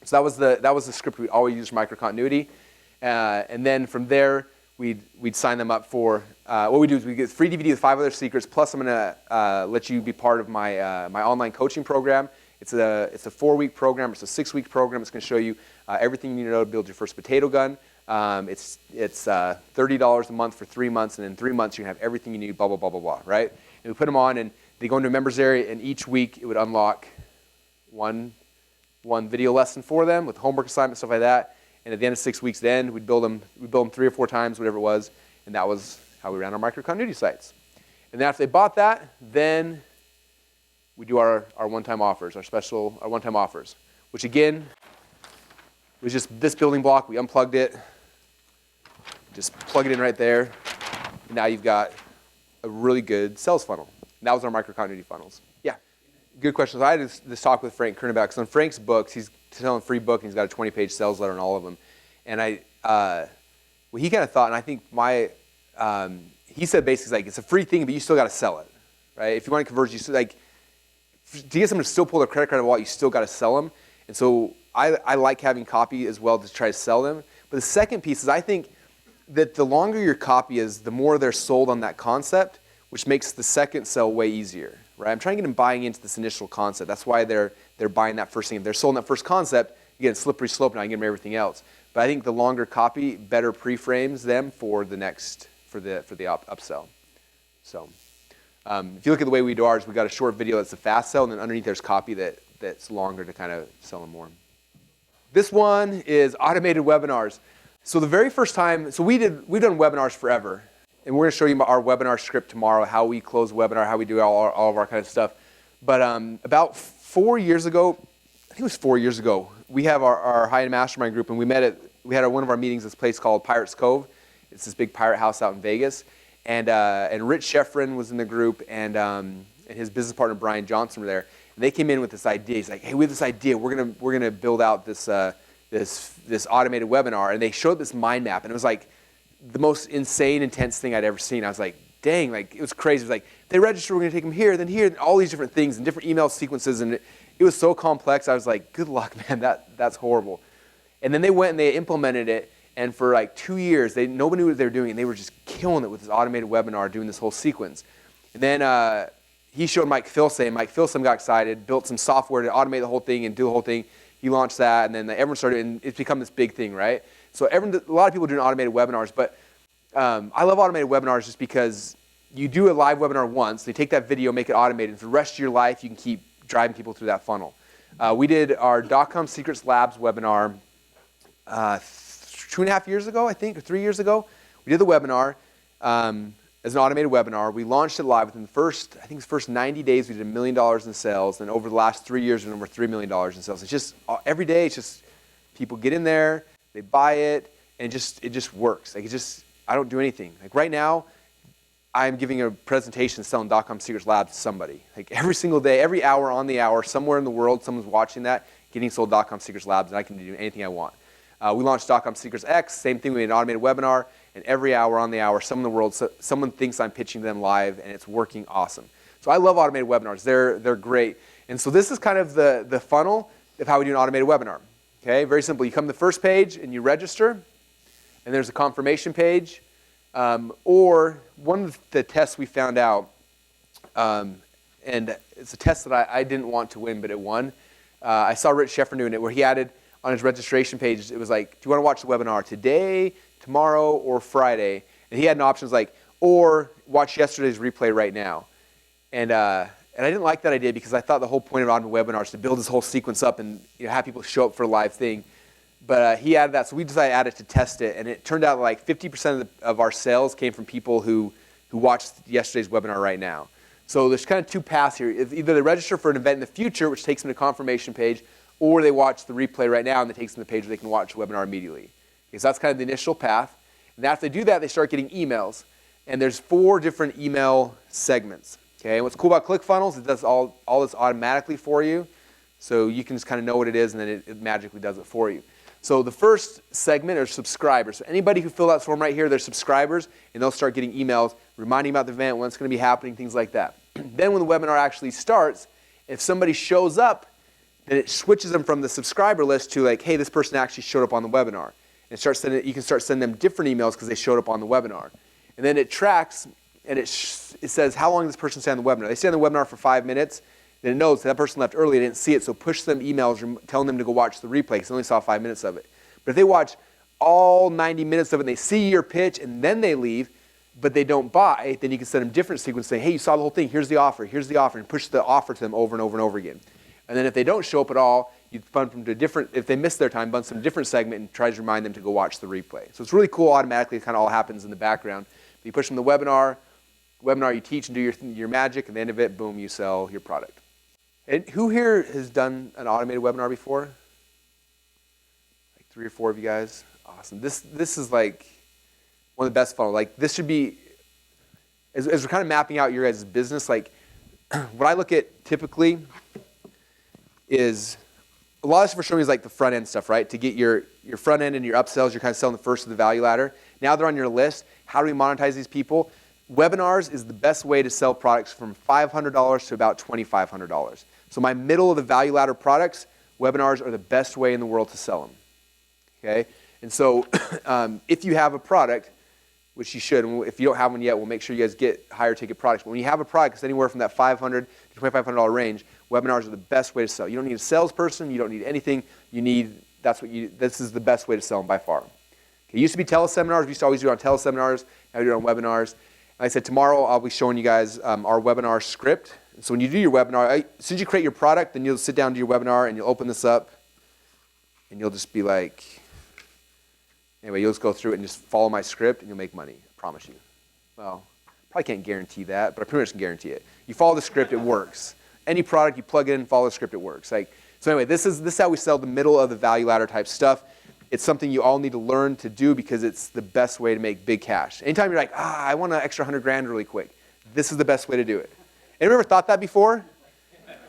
So that was the script we always used for microcontinuity. And then from there, we'd sign them up for, what we do is we get free DVD with 5 other secrets, plus I'm going to let you be part of my my online coaching program. It's a 4-week program. It's a 6-week program. It's going to show you everything you need to know to build your first potato gun. It's $30 a month for 3 months, and in 3 months you can have everything you need, blah, blah, blah, blah, blah, right? And we put them on, and they go into a members area, and each week it would unlock one video lesson for them with homework assignment, stuff like that. And at the end of 6 weeks, we'd build them 3 or 4 times, whatever it was, and that was how we ran our microcontinuity sites. And then after they bought that, then we do our one-time offers, our one-time offers, which again was just this building block. We unplugged it, just plug it in right there, and now you've got a really good sales funnel. And that was our microcontinuity funnels. Yeah, good question. So I had this talk with Frank Kern about, because on Frank's books, he's selling a free book, and he's got a 20-page sales letter on all of them. And what he kind of thought, and I think he said basically like, it's a free thing, but you still got to sell it, right? If you want to convert, you still like, to get someone to still pull their credit card out of the wallet, you still got to sell them. And so I like having copy as well to try to sell them. But the second piece is I think that the longer your copy is, the more they're sold on that concept, which makes the second sell way easier, right? I'm trying to get them buying into this initial concept. That's why they're buying that first thing. If they're sold on that first concept, again, slippery slope, now I can get them everything else. But I think the longer copy better pre-frames them for the next, for the upsell. So. If you look at the way we do ours, we've got a short video that's a fast sell, and then underneath there's copy that's longer to kind of sell them more. This one is automated webinars. So the very first time, we've done webinars forever, and we're going to show you our webinar script tomorrow, how we close a webinar, how we do all of our kind of stuff. But about 4 years ago, I think it was 4 years ago, we have our high-end mastermind group, and we had one of our meetings at this place called Pirates Cove. It's this big pirate house out in Vegas. And Rich Sheffrin was in the group, and his business partner Brian Johnson were there. And they came in with this idea. He's like, "Hey, we have this idea. We're gonna build out this automated webinar." And they showed this mind map, and it was like the most insane, intense thing I'd ever seen. I was like, "Dang!" Like it was crazy. It was like they register, we're gonna take them here, then here, and all these different things and different email sequences, and it was so complex. I was like, "Good luck, man. That's horrible." And then they went and they implemented it. And for like 2 years, nobody knew what they were doing, and they were just killing it with this automated webinar, doing this whole sequence. And then he showed Mike Filsaime, and Mike Filsaime got excited, built some software to automate the whole thing and do the whole thing. He launched that, and then everyone started, and it's become this big thing, right? So a lot of people are doing automated webinars, but I love automated webinars just because you do a live webinar once, they take that video, make it automated, and for the rest of your life, you can keep driving people through that funnel. We did our .com Secrets Labs webinar 2.5 years ago, I think, or 3 years ago. We did the webinar as an automated webinar. We launched it live within the first 90 days. We did $1 million in sales, and over the last 3 years, we've done over $3 million in sales. It's just every day. It's just people get in there, they buy it, and it just works. Like I don't do anything. Like right now, I'm giving a presentation selling .com Secrets Labs to somebody. Like every single day, every hour on the hour, somewhere in the world, someone's watching that, getting sold .com Secrets Labs, and I can do anything I want. We launched .com Secrets X, same thing, we made an automated webinar, and every hour on the hour, someone in the world, someone thinks I'm pitching them live, and it's working awesome. So I love automated webinars, they're great. And so this is kind of the funnel of how we do an automated webinar. Okay, very simple. You come to the first page and you register, and there's a confirmation page, or one of the tests we found out, and it's a test that I didn't want to win, but it won. I saw Rich Sheffrin doing it, where he added, on his registration page, it was like, do you want to watch the webinar today, tomorrow, or Friday? And he had an option like, or watch yesterday's replay right now. And I didn't like that idea because I thought the whole point of automated webinars is to build this whole sequence up and have people show up for a live thing. But he added that, so we decided to add it to test it. And it turned out like 50% of our sales came from people who watched yesterday's webinar right now. So there's kind of 2 paths here. Either they register for an event in the future, which takes them to the confirmation page, or they watch the replay right now, and it takes them to the page where they can watch the webinar immediately. Okay, so that's kind of the initial path. And And after they do that, they start getting emails. And there's 4 different email segments. Okay, and what's cool about ClickFunnels, it does all this automatically for you. So you can just kind of know what it is, and then it magically does it for you. So the first segment are subscribers. So anybody who filled out this form right here, they're subscribers, and they'll start getting emails reminding about the event, when it's going to be happening, things like that. Then when the webinar actually starts, if somebody shows up, then it switches them from the subscriber list to like, hey, this person actually showed up on the webinar. And you can start sending them different emails because they showed up on the webinar. And then it tracks, and it says how long this person stayed on the webinar. They stay on the webinar for 5 minutes. Then it knows that person left early, they didn't see it, so push them emails telling them to go watch the replay because they only saw 5 minutes of it. But if they watch all 90 minutes of it and they see your pitch and then they leave, but they don't buy, then you can send them different sequence saying, hey, you saw the whole thing, here's the offer, and push the offer to them over and over and over again. And then if they don't show up at all, you bump them to a different, if they miss their time, bump them to a different segment and try to remind them to go watch the replay. So it's really cool automatically, it kind of all happens in the background. But you push them to the webinar, you teach and do your magic, and at the end of it, boom, you sell your product. And who here has done an automated webinar before? Like 3 or 4 of you guys? Awesome. This is like one of the best funnels. Like this should be, as we're kind of mapping out your guys' business, like what I look at typically is, a lot of stuff for showing is like the front end stuff, right? To get your front end and your upsells, you're kind of selling the first of the value ladder. Now they're on your list. How do we monetize these people? Webinars is the best way to sell products from $500 to about $2,500. So my middle of the value ladder products, webinars are the best way in the world to sell them. Okay? And so if you have a product, which you should, and if you don't have one yet, we'll make sure you guys get higher ticket products. But when you have a product that's anywhere from that $500 to $2,500 range, webinars are the best way to sell. You don't need a salesperson, you don't need anything. This is the best way to sell them by far. Okay, it used to be teleseminars. We used to always do it on teleseminars. Now we do it on webinars. Like I said, tomorrow I'll be showing you guys our webinar script. And so when you do your webinar, as soon as you create your product, then you'll sit down to your webinar and you'll open this up and you'll just be like, anyway, you'll just go through it and just follow my script and you'll make money, I promise you. Well, probably can't guarantee that, but I pretty much can guarantee it. You follow the script, it works. Any product, you plug it in, follow the script, it works. So anyway, this is how we sell the middle of the value ladder type stuff. It's something you all need to learn to do because it's the best way to make big cash. Anytime you're like, I want an extra 100 grand really quick, this is the best way to do it. Anyone ever thought that before?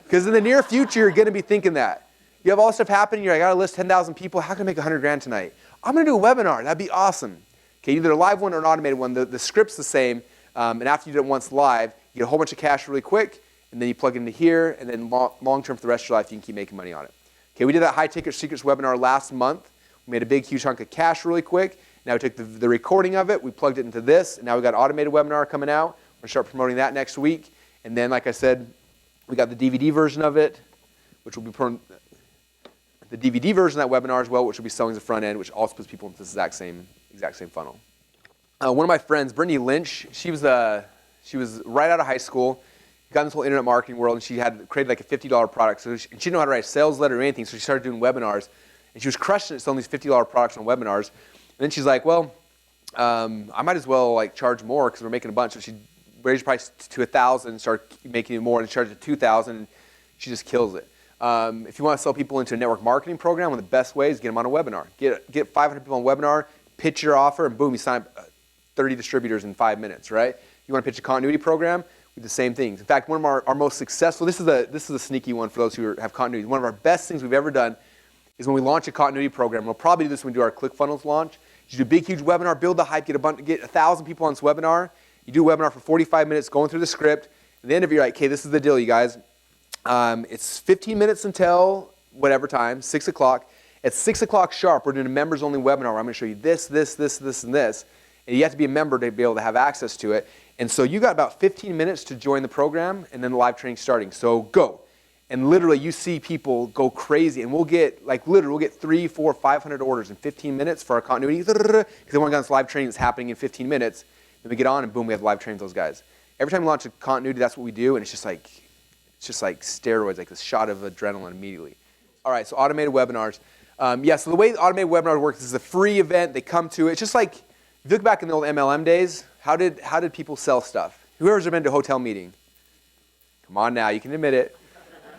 Because in the near future, you're going to be thinking that. You have all this stuff happening, you're like, I got to list 10,000 people, how can I make 100 grand tonight? I'm going to do a webinar, that'd be awesome. Okay, either a live one or an automated one. The script's the same, and after you do it once live, you get a whole bunch of cash really quick, and then you plug it into here, and then long-term for the rest of your life, you can keep making money on it. Okay, we did that high-ticket secrets webinar last month. We made a big, huge chunk of cash really quick. Now we took the recording of it, we plugged it into this, and now we got an automated webinar coming out. We're going to start promoting that next week. And then, like I said, we got the DVD version of it, which will be the DVD version of that webinar as well, which will be selling the front end, which also puts people into this exact same funnel. One of my friends, Brittany Lynch, she was right out of high school, got in this whole internet marketing world, and she had created like a $50 product. So she didn't know how to write a sales letter or anything, so she started doing webinars. And she was crushing it selling these $50 products on webinars. And then she's like, well, I might as well like charge more because we're making a bunch. So she raised the price to 1,000, started making it more, and charged it 2,000. And she just kills it. If you want to sell people into a network marketing program, one of the best ways is get them on a webinar. Get 500 people on a webinar, pitch your offer, and boom, you sign up 30 distributors in 5 minutes, right? You want to pitch a continuity program? We do the same things. In fact, one of our most successful, this is a sneaky one for those who have continuity. One of our best things we've ever done is when we launch a continuity program. We'll probably do this when we do our ClickFunnels launch. You do a big, huge webinar, build the hype, get 1,000 people on this webinar. You do a webinar for 45 minutes, going through the script. At the end of it, you're like, okay, this is the deal, you guys. It's 15 minutes until whatever time, 6 o'clock. At 6 o'clock sharp, we're doing a members-only webinar where I'm going to show you this, this, this, this, and this. And you have to be a member to be able to have access to it. And so you got about 15 minutes to join the program, and then the live training starting. So go. And literally, you see people go crazy, and we'll get 3, 4, 500 orders in 15 minutes for our continuity, because they want to get on this live training that's happening in 15 minutes. Then we get on, and boom, we have live training with those guys. Every time we launch a continuity, that's what we do, and it's just like steroids, like this shot of adrenaline immediately. All right, so automated webinars. So the way the automated webinar works is a free event. They come to it. It's just like, if you look back in the old MLM days, how did people sell stuff? Whoever's been to a hotel meeting? Come on now, you can admit it.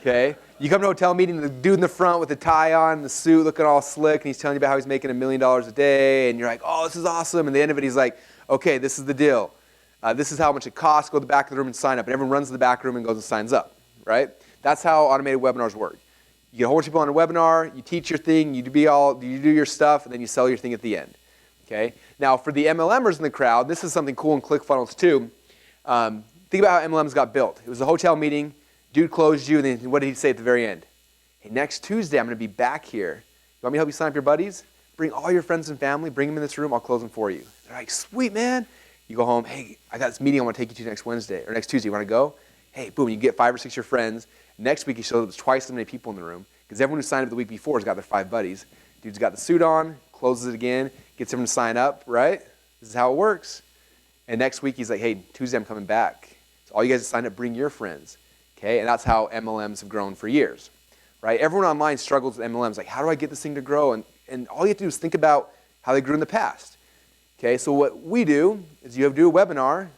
Okay? You come to a hotel meeting, the dude in the front with the tie on, the suit, looking all slick, and he's telling you about how he's making $1 million a day, and you're like, oh, this is awesome. And at the end of it, he's like, okay, this is the deal. This is how much it costs. Go to the back of the room and sign up. And everyone runs to the back room and goes and signs up, right? That's how automated webinars work. You get a whole bunch of people on a webinar, you teach your thing, you do your stuff, and then you sell your thing at the end. Okay? Now, for the MLMers in the crowd, this is something cool in ClickFunnels too. Think about how MLMs got built. It was a hotel meeting, dude closed you, and then what did he say at the very end? Hey, next Tuesday I'm going to be back here. You want me to help you sign up your buddies? Bring all your friends and family, bring them in this room, I'll close them for you. They're like, sweet, man. You go home, hey, I got this meeting I want to take you to next Wednesday, or next Tuesday, you want to go? Hey, boom, you get 5 or 6 of your friends. Next week, he shows up, there's twice as many people in the room, because everyone who signed up the week before has got their 5 buddies. Dude's got the suit on, closes it again, gets everyone to sign up, right? This is how it works. And next week, he's like, hey, Tuesday I'm coming back. So all you guys that signed up, bring your friends. Okay? And that's how MLMs have grown for years. Right? Everyone online struggles with MLMs. Like, how do I get this thing to grow? And all you have to do is think about how they grew in the past. Okay? So what we do is you have to do a webinar.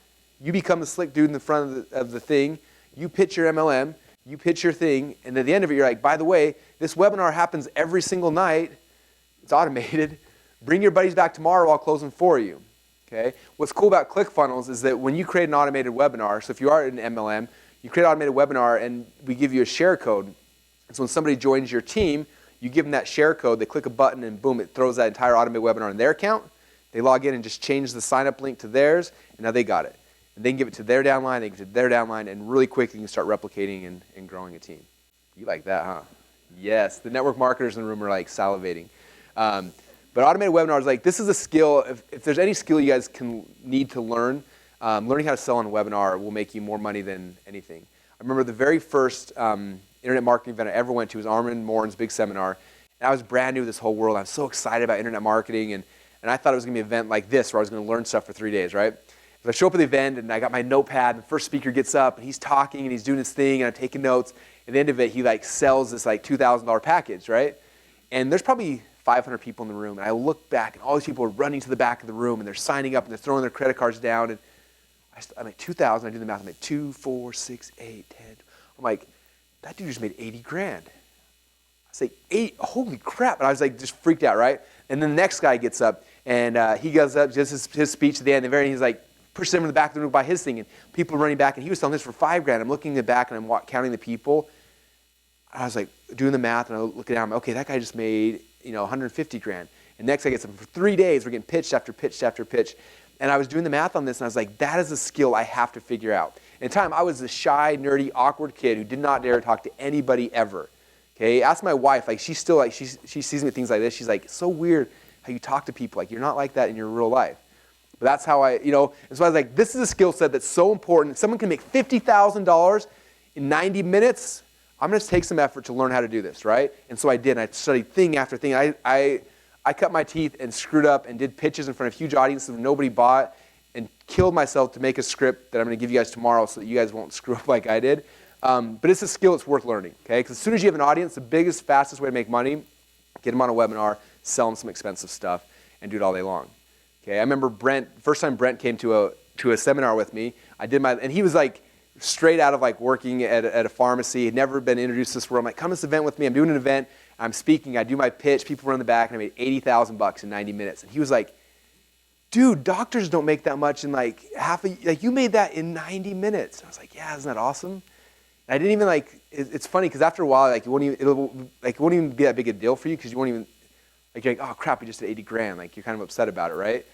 You become the slick dude in the front of the thing. You pitch your MLM. You pitch your thing. And at the end of it, you're like, by the way, this webinar happens every single night. It's automated. Bring your buddies back tomorrow. I'll close them for you. Okay? What's cool about ClickFunnels is that when you create an automated webinar, so if you are an MLM, you create an automated webinar and we give you a share code. So when somebody joins your team, you give them that share code, they click a button and boom, it throws that entire automated webinar in their account. They log in and just change the sign up link to theirs, and now they got it. And they can give it to their downline, they give it to their downline, and really quickly you can start replicating and growing a team. You like that, huh? Yes, the network marketers in the room are like salivating. But automated webinars, like this is a skill, if there's any skill you guys need to learn, learning how to sell on a webinar will make you more money than anything. I remember the very first internet marketing event I ever went to was Armin Morin's big seminar. And I was brand new to this whole world. I was so excited about internet marketing, and I thought it was going to be an event like this where I was going to learn stuff for 3 days, right? So I show up at the event, and I got my notepad, and the first speaker gets up, and he's talking, and he's doing his thing, and I'm taking notes. At the end of it, he like sells this like $2,000 package, right? And there's probably 500 people in the room, and I look back, and all these people are running to the back of the room, and they're signing up, and they're throwing their credit cards down, and I'm like 2,000. I do the math. I'm like 2, 4, 6, 8, 10. I'm like, that dude just made 80 grand. I say 8. Holy crap! And I was like, just freaked out, right? And then the next guy gets up, and he goes up, just his speech at the end. The very end, he's like, pushes him in the back of the room by his thing, and people are running back, and he was selling this for 5 grand. I'm looking in the back, and I'm counting the people. I was like doing the math, and I look down. I'm like, okay, that guy just made 150 grand. And next guy gets him for 3 days. We're getting pitched after pitch after pitch. And I was doing the math on this, and I was like, that is a skill I have to figure out. In time, I was a shy, nerdy, awkward kid who did not dare talk to anybody ever. Okay, ask my wife. Like she's still like she sees me at things like this. She's like, it's so weird how you talk to people. Like you're not like that in your real life. But that's how and so I was like, this is a skill set that's so important. Someone can make $50,000 in 90 minutes. I'm going to take some effort to learn how to do this, right? And so I did. And I studied thing after thing. I cut my teeth and screwed up and did pitches in front of huge audiences that nobody bought and killed myself to make a script that I'm going to give you guys tomorrow so that you guys won't screw up like I did. But it's a skill that's worth learning, okay? Because as soon as you have an audience, the biggest, fastest way to make money, get them on a webinar, sell them some expensive stuff, and do it all day long. Okay, I remember first time Brent came to a seminar with me, and he was like straight out of like working at a pharmacy, had never been introduced to this world. I'm like, come to this event with me, I'm doing an event, I'm speaking, I do my pitch, people run in the back, and I made $80,000 in 90 minutes. And he was like, dude, doctors don't make that much in like you made that in 90 minutes. And I was like, yeah, isn't that awesome? And I didn't even it's funny because after a while, like it won't even be that big a deal for you because you won't even, you're like, oh crap, I just did 80 grand. Like you're kind of upset about it, right?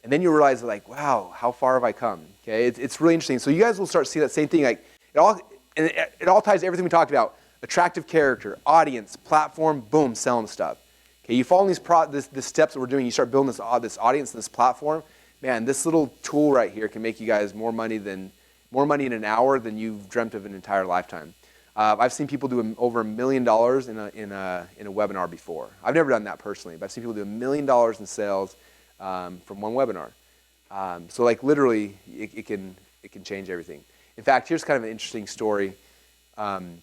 And then you realize like, wow, how far have I come? Okay, it's really interesting. So you guys will start seeing that same thing. Like it all ties to everything we talked about. Attractive character, audience, platform, boom, selling stuff. Okay, you follow the steps that we're doing, you start building this audience and this platform. Man, this little tool right here can make you guys more money in an hour than you've dreamt of an entire lifetime. I've seen people do over $1 million in a webinar before. I've never done that personally, but I've seen people do $1 million in sales from one webinar. So like literally, it can change everything. In fact, here's kind of an interesting story. When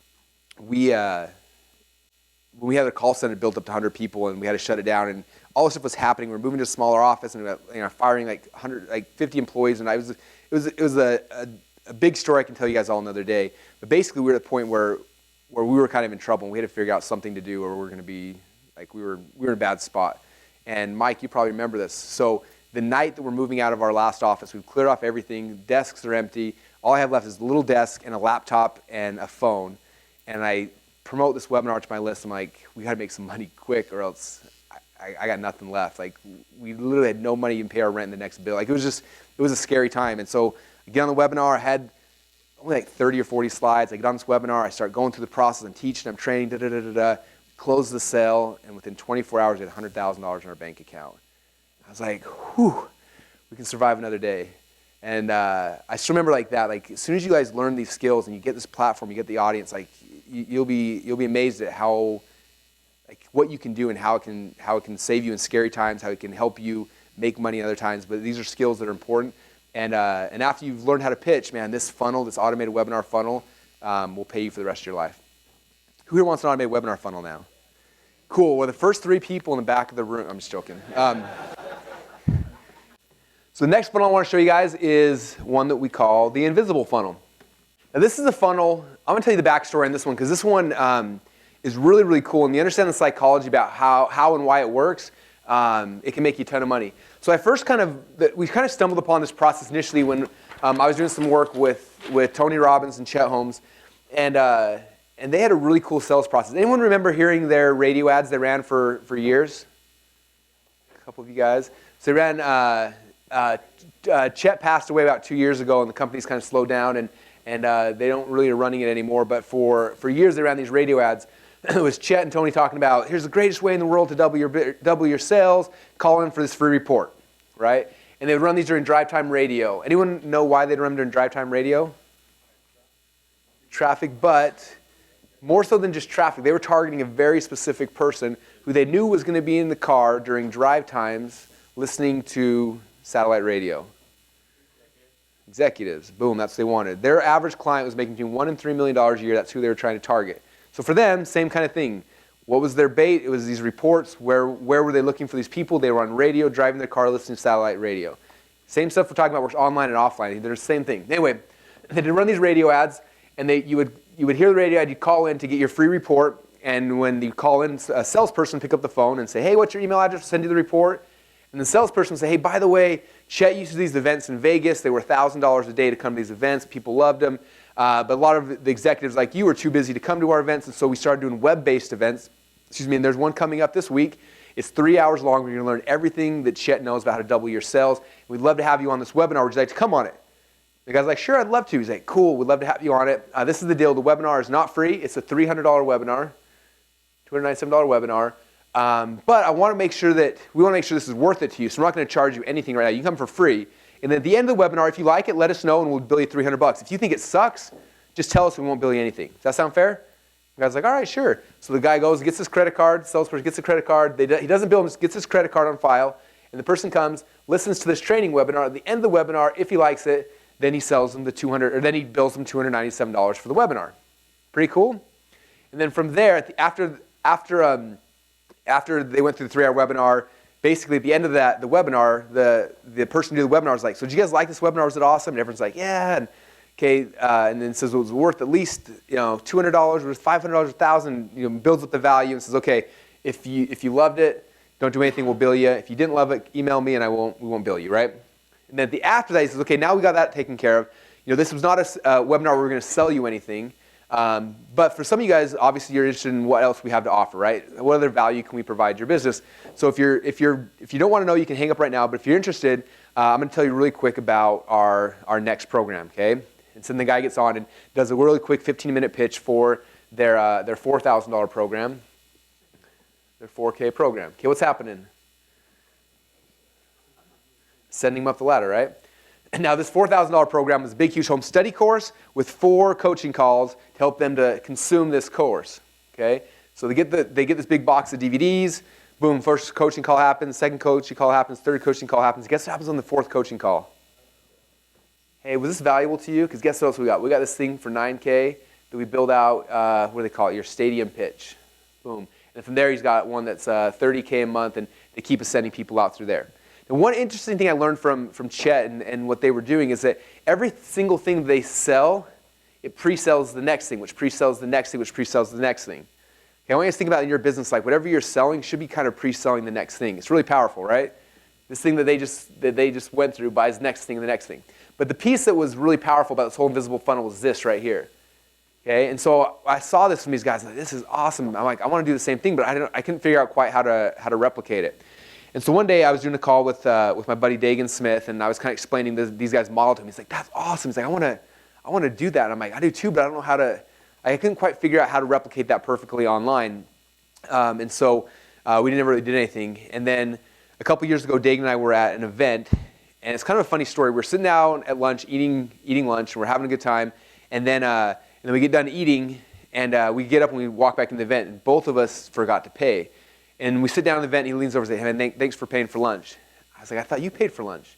we had a call center built up to 100 people and we had to shut it down and all this stuff was happening, we were moving to a smaller office and we were firing like 50 employees, and it was a big story I can tell you guys all another day. But basically we were at a point where where we were kind of in trouble and we had to figure out something to do, or we were going to be like we were in a bad spot. And Mike, you probably remember this. So the night that we're moving out of our last office, we've cleared off everything. Desks are empty. All I have left is a little desk and a laptop and a phone. And I promote this webinar to my list. I'm like, we got to make some money quick, or else I got nothing left. Like, we literally had no money to even pay our rent in the next bill. Like, it was a scary time. And so I get on the webinar. I had only like 30 or 40 slides. I get on this webinar. I start going through the process. I'm teaching. I'm training. Close the sale, and within 24 hours, we had $100,000 in our bank account. I was like, whew, we can survive another day. And I still remember like that. Like, as soon as you guys learn these skills and you get this platform, you get the audience, like you'll be amazed at how, like, what you can do and how it can save you in scary times, how it can help you make money in other times. But these are skills that are important. And after you've learned how to pitch, man, this funnel, this automated webinar funnel, will pay you for the rest of your life. Who here wants an automated webinar funnel now? Cool. Well, the first 3 people in the back of the room, I'm just joking. So the next funnel I want to show you guys is one that we call the invisible funnel. Now, this is a funnel. I'm going to tell you the backstory on this one, because this one is really, really cool. And you understand the psychology about how and why it works, it can make you a ton of money. So we kind of stumbled upon this process initially when I was doing some work with Tony Robbins and Chet Holmes. And they had a really cool sales process. Anyone remember hearing their radio ads they ran for years? A couple of you guys. So they ran, Chet passed away about 2 years ago, and the company's kind of slowed down, and they don't really are running it anymore. But for years, they ran these radio ads. It was Chet and Tony talking about, here's the greatest way in the world to double your sales. Call in for this free report, right? And they would run these during drive time radio. Anyone know why they'd run them during drive time radio? Traffic, but more so than just traffic, they were targeting a very specific person who they knew was going to be in the car during drive times listening to satellite radio. Executives. Boom, that's what they wanted. Their average client was making between $1 and $3 million a year. That's who they were trying to target. So for them, same kind of thing. What was their bait? It was these reports. Where were they looking for these people? They were on radio, driving their car, listening to satellite radio. Same stuff we're talking about works online and offline. They're the same thing. Anyway, they did run these radio ads, and you would hear the radio ad, you'd call in to get your free report, and when you call in, a salesperson would pick up the phone and say, hey, what's your email address? I'll send you the report. And the salesperson would say, hey, by the way, Chet used to these events in Vegas. They were $1,000 a day to come to these events. People loved them. But a lot of the executives like you were too busy to come to our events, and so we started doing web-based events. And there's one coming up this week. It's 3 hours long. We're going to learn everything that Chet knows about how to double your sales. We'd love to have you on this webinar. Would you like to come on it? The guy's like, sure, I'd love to. He's like, cool, we'd love to have you on it. This is the deal. The webinar is not free. It's a $300 webinar, $297 webinar. But we want to make sure this is worth it to you. So we're not going to charge you anything right now. You can come for free. And then at the end of the webinar, if you like it, let us know and we'll bill you $300. If you think it sucks, just tell us and we won't bill you anything. Does that sound fair? The guy's like, all right, sure. So the guy goes, gets his credit card, salesperson gets a credit card. He doesn't bill him, just gets his credit card on file. And the person comes, listens to this training webinar. At the end of the webinar, if he likes it, then he sells them then he bills them $297 for the webinar. Pretty cool? And then from there, after they went through the 3-hour webinar, basically at the end of the webinar, the person who did the webinar was like, so did you guys like this webinar? Was it awesome? And everyone's like, yeah. And then says it was worth at least $200, worth $500, $1,000. Builds up the value and says, okay, if you loved it, don't do anything, we'll bill you. If you didn't love it, email me and we won't bill you, right? And then after that, he says, okay, now we got that taken care of. This was not a webinar where we're going to sell you anything. But for some of you guys, obviously you're interested in what else we have to offer, right? What other value can we provide your business? So if you don't want to know, you can hang up right now. But if you're interested, I'm going to tell you really quick about our next program, okay? And so then the guy gets on and does a really quick 15-minute pitch for their $4,000 program, their 4K program. Okay, what's happening? Sending them up the ladder, right? And now this $4,000 program is a big, huge home study course with 4 coaching calls to help them to consume this course, okay? So they get this big box of DVDs. Boom, first coaching call happens, second coaching call happens, third coaching call happens. Guess what happens on the 4th coaching call? Hey, was this valuable to you? Because guess what else we got? We got this thing for $9K that we build out, what do they call it? Your stadium pitch. Boom. And from there, he's got one that's $30K a month, and they keep sending people out through there. And one interesting thing I learned from Chet and what they were doing is that every single thing they sell it pre-sells the next thing, which pre-sells the next thing, which pre-sells the next thing. Okay, I want you to think about in your business, like whatever you're selling should be kind of pre-selling the next thing. It's really powerful, right? This thing that they just went through buys the next thing and the next thing. But the piece that was really powerful about this whole invisible funnel was this right here. Okay, and so I saw this from these guys, like, this is awesome. I'm like, I want to do the same thing, but I couldn't figure out quite how to replicate it. And so one day I was doing a call with my buddy Dagan Smith, and I was kind of explaining these guys' model to him. He's like, that's awesome. He's like, I want to do that. And I'm like, I do too, but I don't know how to. I couldn't quite figure out how to replicate that perfectly online. And so we never really did anything. And then a couple years ago, Dagan and I were at an event, and it's kind of a funny story. We're sitting down at lunch, eating lunch, and we're having a good time. And then we get done eating, and we get up and we walk back in the event, and both of us forgot to pay. And we sit down in the event, and he leans over and says, hey, man, thanks for paying for lunch. I was like, I thought you paid for lunch.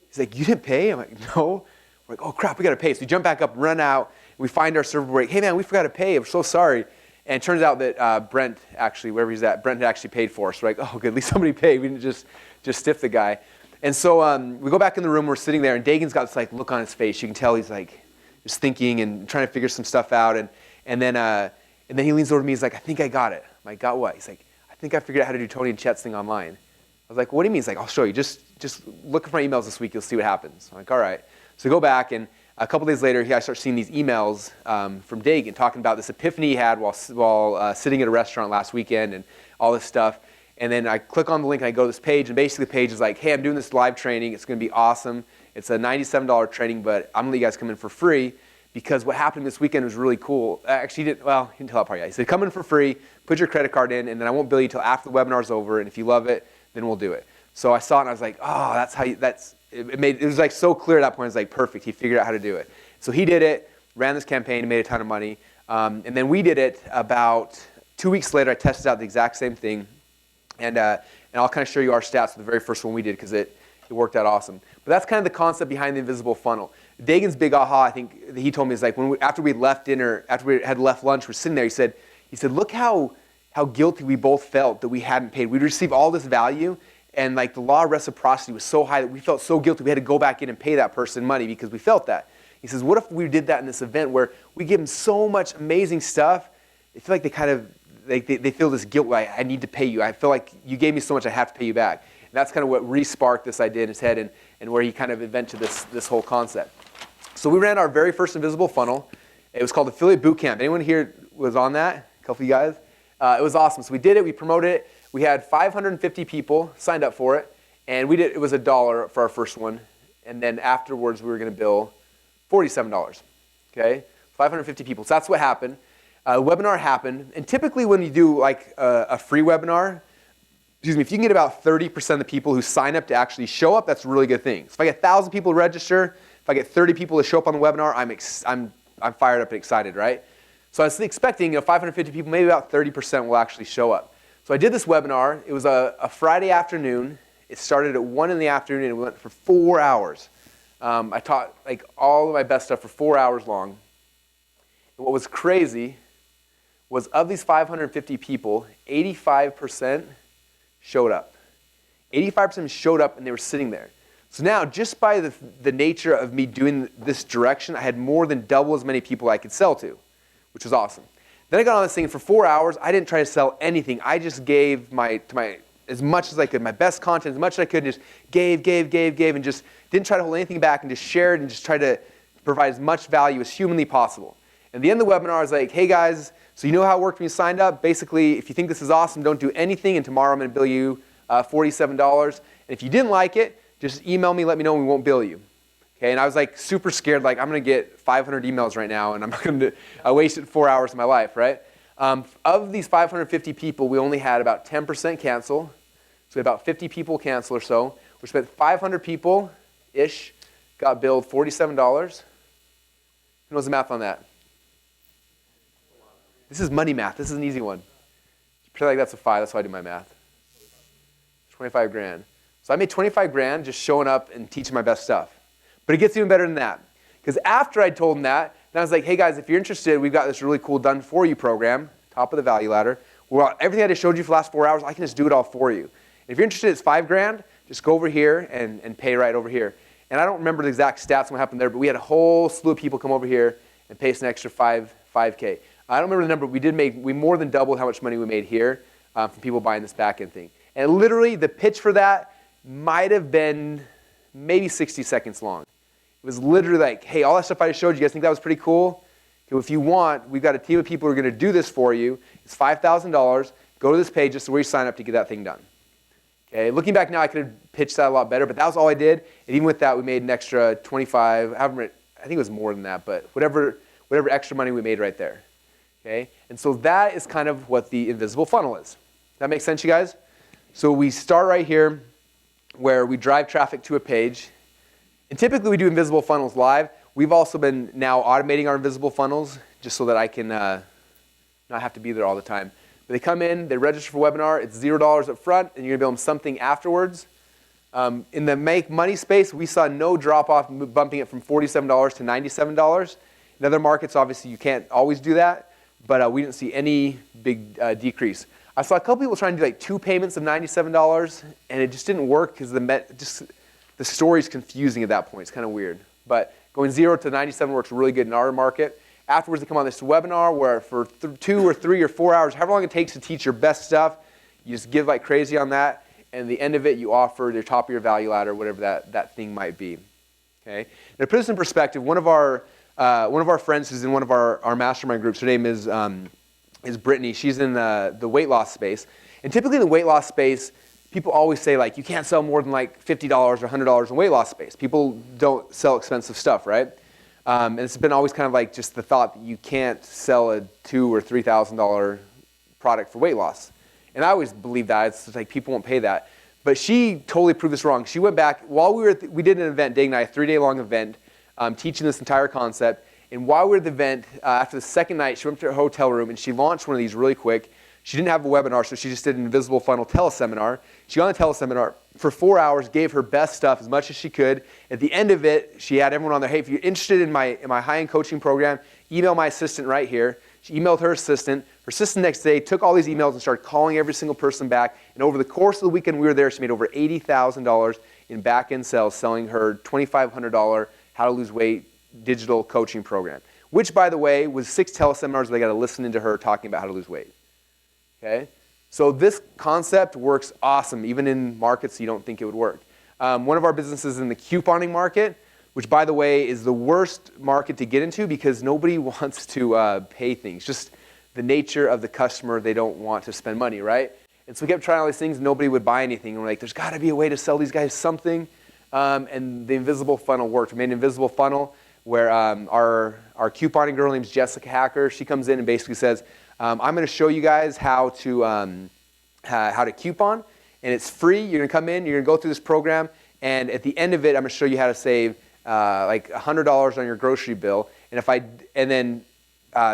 He's like, you didn't pay? I'm like, no. We're like, oh, crap, we got to pay. So we jump back up, run out, and we find our server break. Hey, man, we forgot to pay. I'm so sorry. And it turns out that Brent, actually, wherever he's at, Brent had actually paid for us. We're like, oh, good, at least somebody paid. We didn't just stiff the guy. And so we go back in the room, we're sitting there, and Dagan's got this like look on his face. You can tell he's like just thinking and trying to figure some stuff out. And then he leans over to me, he's like, I think I got it. I'm like, got what? He's like, I think I figured out how to do Tony and Chet's thing online. I was like, what do you mean? He's like, I'll show you. Just look for my emails this week, you'll see what happens. I'm like, all right. So we go back, and a couple days later, I start seeing these emails from Dagan talking about this epiphany he had while sitting at a restaurant last weekend and all this stuff. And then I click on the link and I go to this page, and basically the page is like, hey, I'm doing this live training. It's going to be awesome. It's a $97 training, but I'm going to let you guys come in for free because what happened this weekend was really cool. Actually, he didn't tell that part yet. He said, come in for free, put your credit card in, and then I won't bill you until after the webinar's over, and if you love it, then we'll do it. So I saw it, and I was like, oh, that's how you, it was like so clear at that point. It was like perfect. He figured out how to do it. So he did it, ran this campaign, and made a ton of money. And then we did it about 2 weeks later. I tested out the exact same thing. And I'll kind of show you our stats for the very first one we did because it worked out awesome. But that's kind of the concept behind the invisible funnel. Dagan's big aha, I think, that he told me is like after we left dinner, after we had left lunch, we're sitting there, he said, look how guilty we both felt that we hadn't paid. We'd received all this value, and like the law of reciprocity was so high that we felt so guilty we had to go back in and pay that person money because we felt that. He says, what if we did that in this event where we give them so much amazing stuff, they feel like they kind of, they feel this guilt, like, I need to pay you. I feel like you gave me so much, I have to pay you back. And that's kind of what re-sparked this idea in his head and where he kind of invented this whole concept. So we ran our very first invisible funnel. It was called Affiliate Bootcamp. Anyone here was on that? A couple of you guys? It was awesome. So we did it. We promoted it. We had 550 people signed up for it. And it was $1 for our first one. And then afterwards, we were going to bill $47. Okay? 550 people. So that's what happened. Webinar happened, and typically when you do like a free webinar, if you can get about 30% of the people who sign up to actually show up, that's a really good thing. So if I get 1,000 people to register, if I get 30 people to show up on the webinar, I'm fired up and excited, right? So I was expecting 550 people, maybe about 30% will actually show up. So I did this webinar. It was a Friday afternoon. It started at 1 in the afternoon, and it went for 4 hours. I taught like all of my best stuff for 4 hours long. And what was crazy was of these 550 people, 85% showed up. 85% showed up and they were sitting there. So now, just by the nature of me doing this direction, I had more than double as many people I could sell to, which was awesome. Then I got on this thing, and for 4 hours, I didn't try to sell anything. I just gave as much as I could, my best content, as much as I could, just gave, and just didn't try to hold anything back and just shared and just tried to provide as much value as humanly possible. And at the end of the webinar, I was like, hey guys, so you know how it worked when you signed up? Basically, if you think this is awesome, don't do anything, and tomorrow I'm going to bill you $47. And if you didn't like it, just email me, let me know, and we won't bill you. Okay, and I was like super scared, like I'm going to get 500 emails right now, and I'm going to wasted 4 hours of my life, right? Of these 550 people, we only had about 10% cancel. So we had about 50 people cancel or so, which meant 500 people-ish got billed $47. Who knows the math on that? This is money math. This is an easy one. Pretend like that's a 5. That's how I do my math. 25 grand. So I made 25 grand just showing up and teaching my best stuff. But it gets even better than that. Because after I told them that, then I was like, hey guys, if you're interested, we've got this really cool done for you program, top of the value ladder. Well, everything I just showed you for the last 4 hours, I can just do it all for you. And if you're interested, it's 5 grand. Just go over here and pay right over here. And I don't remember the exact stats and what happened there, but we had a whole slew of people come over here and pay us an extra 5K. I don't remember the number. We more than doubled how much money we made here from people buying this back-end thing. And literally, the pitch for that might have been maybe 60 seconds long. It was literally like, hey, all that stuff I just showed you, guys think that was pretty cool? Okay, if you want, we've got a team of people who are going to do this for you. It's $5,000. Go to this page. This is where you sign up to get that thing done. Okay, looking back now, I could have pitched that a lot better, but that was all I did. And even with that, we made an extra 25. I think it was more than that, but whatever extra money we made right there. Okay, and so that is kind of what the invisible funnel is. Does that make sense, you guys? So we start right here where we drive traffic to a page. And typically we do invisible funnels live. We've also been now automating our invisible funnels just so that I can not have to be there all the time. But they come in, they register for a webinar, it's $0 up front, and you're gonna bill them something afterwards. In the make money space, we saw no drop off, bumping it from $47 to $97. In other markets, obviously you can't always do that, but we didn't see any big decrease. I saw a couple people trying to do like 2 payments of $97, and it just didn't work because the story's confusing at that point. It's kind of weird. But going 0 to 97 works really good in our market. Afterwards, they come on this webinar where for 2 or 3 or 4 hours, however long it takes to teach your best stuff, you just give like crazy on that. And at the end of it, you offer the top of your value ladder, whatever that thing might be. Okay. Now, to put this in perspective, one of our friends who's in one of our mastermind groups, her name is Brittany. She's in the weight loss space. And typically in the weight loss space, people always say like, you can't sell more than like $50 or $100 in weight loss space. People don't sell expensive stuff, right? And it's been always kind of like just the thought that you can't sell a $2,000 or $3,000 product for weight loss. And I always believed that. It's like people won't pay that. But she totally proved this wrong. She went back, while we did an event, Dag and I, a 3-day-long event, teaching this entire concept. And while we were at the event, after the second night, she went to her hotel room and she launched one of these really quick. She didn't have a webinar, so she just did an invisible funnel teleseminar. She got on the teleseminar for 4 hours, gave her best stuff as much as she could. At the end of it, she had everyone on there, hey, if you're interested in my high-end coaching program, email my assistant right here. She emailed her assistant. Her assistant next day took all these emails and started calling every single person back. And over the course of the weekend we were there, she made over $80,000 in back-end sales selling her $2,500 How to Lose Weight digital coaching program, which, by the way, was 6 teleseminars where they got to listen into her talking about how to lose weight. Okay? So this concept works awesome, even in markets you don't think it would work. One of our businesses in the couponing market, which, by the way, is the worst market to get into because nobody wants to pay things. Just the nature of the customer, they don't want to spend money, right? And so we kept trying all these things, nobody would buy anything. And we're like, there's got to be a way to sell these guys something. And the invisible funnel worked. We made an invisible funnel where our couponing girl named Jessica Hacker, she comes in and basically says, I'm going to show you guys how to coupon, and it's free. You're going to come in, you're going to go through this program, and at the end of it, I'm going to show you how to save like $100 on your grocery bill. And then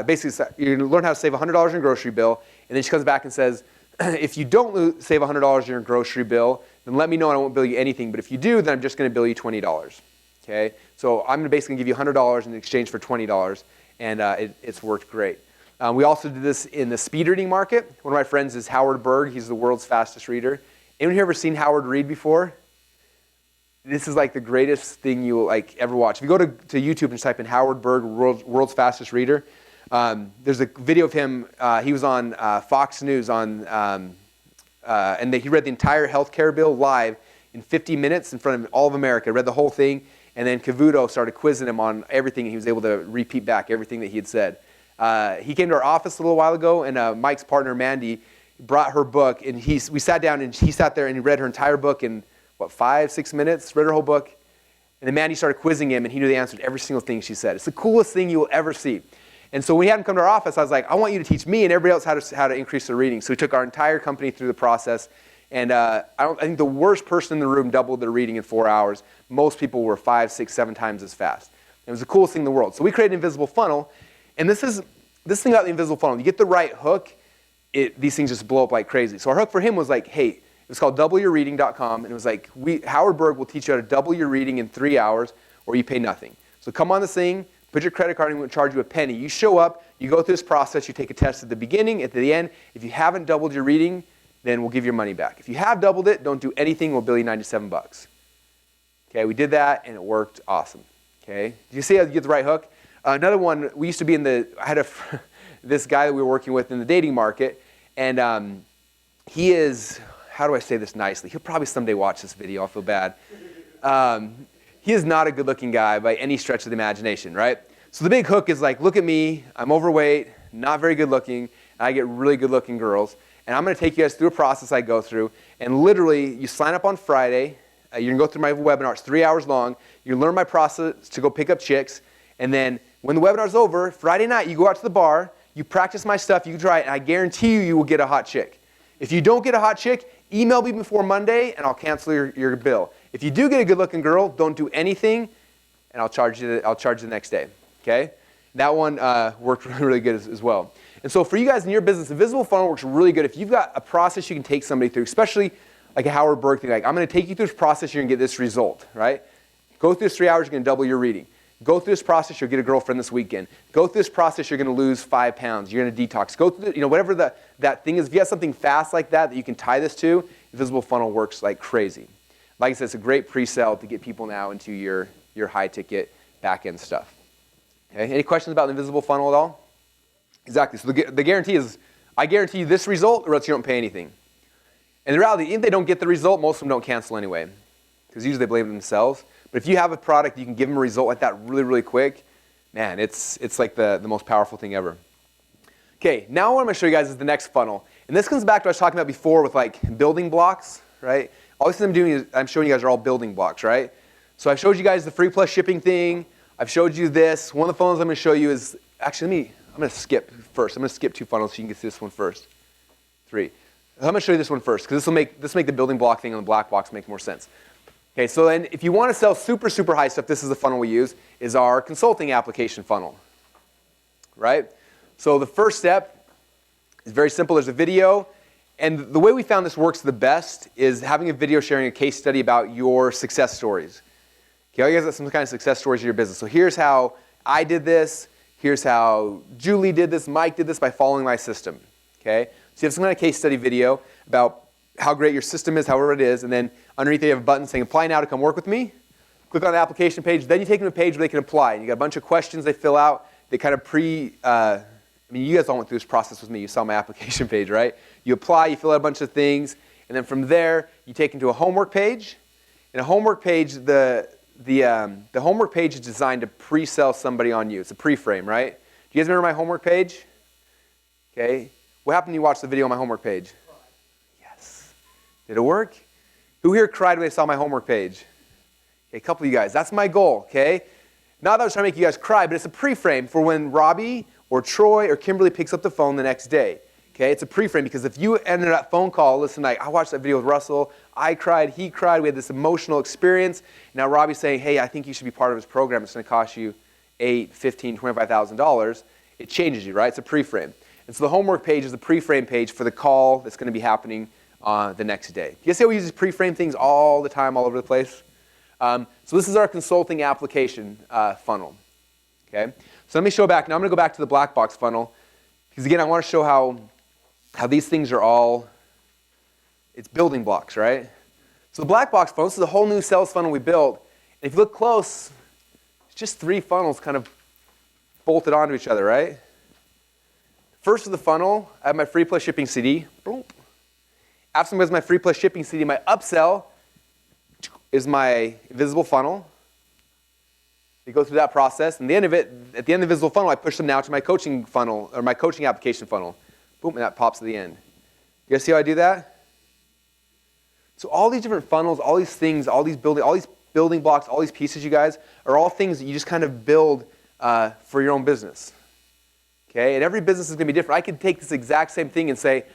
basically you're going to learn how to save $100 on your grocery bill, and then she comes back and says, if you don't save $100 on your grocery bill, then let me know and I won't bill you anything. But if you do, then I'm just going to bill you $20. Okay? So I'm going to basically give you $100 in exchange for $20, and it's worked great. We also did this in the speed reading market. One of my friends is Howard Berg. He's the world's fastest reader. Anyone here ever seen Howard read before? This is like the greatest thing you'll like ever watch. If you go to YouTube and just type in Howard Berg, world's fastest reader, there's a video of him. He was on Fox News and he read the entire healthcare bill live in 50 minutes in front of all of America. Read the whole thing, and then Cavuto started quizzing him on everything, and he was able to repeat back everything that he had said. He came to our office a little while ago, and Mike's partner, Mandy, brought her book, and we sat down, and he sat there and he read her entire book in, 5-6 minutes, read her whole book, and then Mandy started quizzing him, and he knew the answer to every single thing she said. It's the coolest thing you will ever see. And so when he had him come to our office, I was like, I want you to teach me and everybody else how to increase their reading. So we took our entire company through the process, and I think the worst person in the room doubled their reading in 4 hours. Most people were 5, 6, 7 times as fast. It was the coolest thing in the world. So we created an invisible funnel. And this thing about the invisible funnel, you get the right hook, these things just blow up like crazy. So our hook for him was like, hey, it was called doubleyourreading.com, and it was like, Howard Berg will teach you how to double your reading in 3 hours, or you pay nothing. So come on this thing, put your credit card in, we'll charge you a penny. You show up, you go through this process, you take a test at the beginning, at the end. If you haven't doubled your reading, then we'll give your money back. If you have doubled it, don't do anything, we'll bill you $97. Okay, we did that, and it worked awesome. Okay, do you see how you get the right hook? Another one, we used to be I had this guy that we were working with in the dating market, and he is, how do I say this nicely? He'll probably someday watch this video, I'll feel bad. He is not a good-looking guy by any stretch of the imagination, right? So the big hook is like, look at me, I'm overweight, not very good-looking, and I get really good-looking girls, and I'm going to take you guys through a process I go through, and literally, you sign up on Friday, you're going to go through my webinar, it's 3 hours long, you learn my process to go pick up chicks, and then when the webinar's over, Friday night, you go out to the bar, you practice my stuff, you can try it, and I guarantee you will get a hot chick. If you don't get a hot chick, email me before Monday, and I'll cancel your bill. If you do get a good-looking girl, don't do anything, and I'll charge you the next day, okay? That one worked really good as well. And so for you guys in your business, the visible funnel works really good. If you've got a process you can take somebody through, especially like a Howard Burke thing, like I'm going to take you through this process, you're going to get this result, right? Go through this 3 hours, you're going to double your reading. Go through this process, you'll get a girlfriend this weekend. Go through this process, you're going to lose 5 pounds. You're going to detox. Go through, whatever that thing is. If you have something fast like that you can tie this to, the visible funnel works like crazy. Like I said, it's a great pre-sale to get people now into your high-ticket back-end stuff. Okay? Any questions about the invisible funnel at all? Exactly. So the guarantee is, I guarantee you this result, or else you don't pay anything. And the reality, if they don't get the result, most of them don't cancel anyway, because usually they blame themselves. But if you have a product, you can give them a result like that really, really quick, man, it's like the most powerful thing ever. Okay, now what I'm going to show you guys is the next funnel. And this comes back to what I was talking about before with like building blocks, right? All these things I'm doing is I'm showing you guys are all building blocks, right? So I showed you guys the free plus shipping thing. I've showed you this. One of the funnels I'm going to show you is, actually, I'm going to skip first. I'm going to skip 2 funnels so you can get to this one first. 3. I'm going to show you this one first because this will make the building block thing on the black box make more sense. Okay, so then if you want to sell super, super high stuff, this is the funnel we use, is our consulting application funnel, right? So the first step is very simple. There's a video, and the way we found this works the best is having a video sharing a case study about your success stories. Okay, all you guys got some kind of success stories in your business. So here's how I did this. Here's how Julie did this, Mike did this by following my system, okay? So you have some kind of case study video about how great your system is, however it is, and then underneath you have a button saying apply now to come work with me. Click on the application page, then you take them to a page where they can apply. And you got a bunch of questions they fill out. They kind of you guys all went through this process with me. You saw my application page, right? You apply, you fill out a bunch of things, and then from there, you take them to a homework page. And a homework page, the homework page is designed to pre-sell somebody on you. It's a pre-frame, right? Do you guys remember my homework page? Okay. What happened when you watched the video on my homework page? Did it work? Who here cried when they saw my homework page? Okay, a couple of you guys. That's my goal, okay? Not that I was trying to make you guys cry, but it's a pre-frame for when Robbie or Troy or Kimberly picks up the phone the next day. Okay, it's a pre-frame because if you ended that phone call, listen, like, I watched that video with Russell, I cried, he cried, we had this emotional experience. Now Robbie's saying, hey, I think you should be part of his program. It's going to cost you $8,000, $15,000, $25,000. It changes you, right? It's a pre-frame. And so the homework page is the pre-frame page for the call that's going to be happening the next day. You guys see how we use these pre-frame things all the time, all over the place? So this is our consulting application funnel. Okay. So let me show back. Now I'm going to go back to the black box funnel because again, I want to show how these things are all, it's building blocks, right? So the black box funnel, this is a whole new sales funnel we built. And if you look close, it's just 3 funnels kind of bolted onto each other, right? First of the funnel, I have my free plus shipping CD. Boom. After somebody has my free plus shipping CD, my upsell is my visible funnel. They go through that process, and at the end of the visible funnel, I push them now to my coaching funnel, or my coaching application funnel. Boom, and that pops at the end. You guys see how I do that? So all these different funnels, all these things, all these building blocks, all these pieces, you guys, are all things that you just kind of build for your own business. Okay, and every business is going to be different. I could take this exact same thing and say,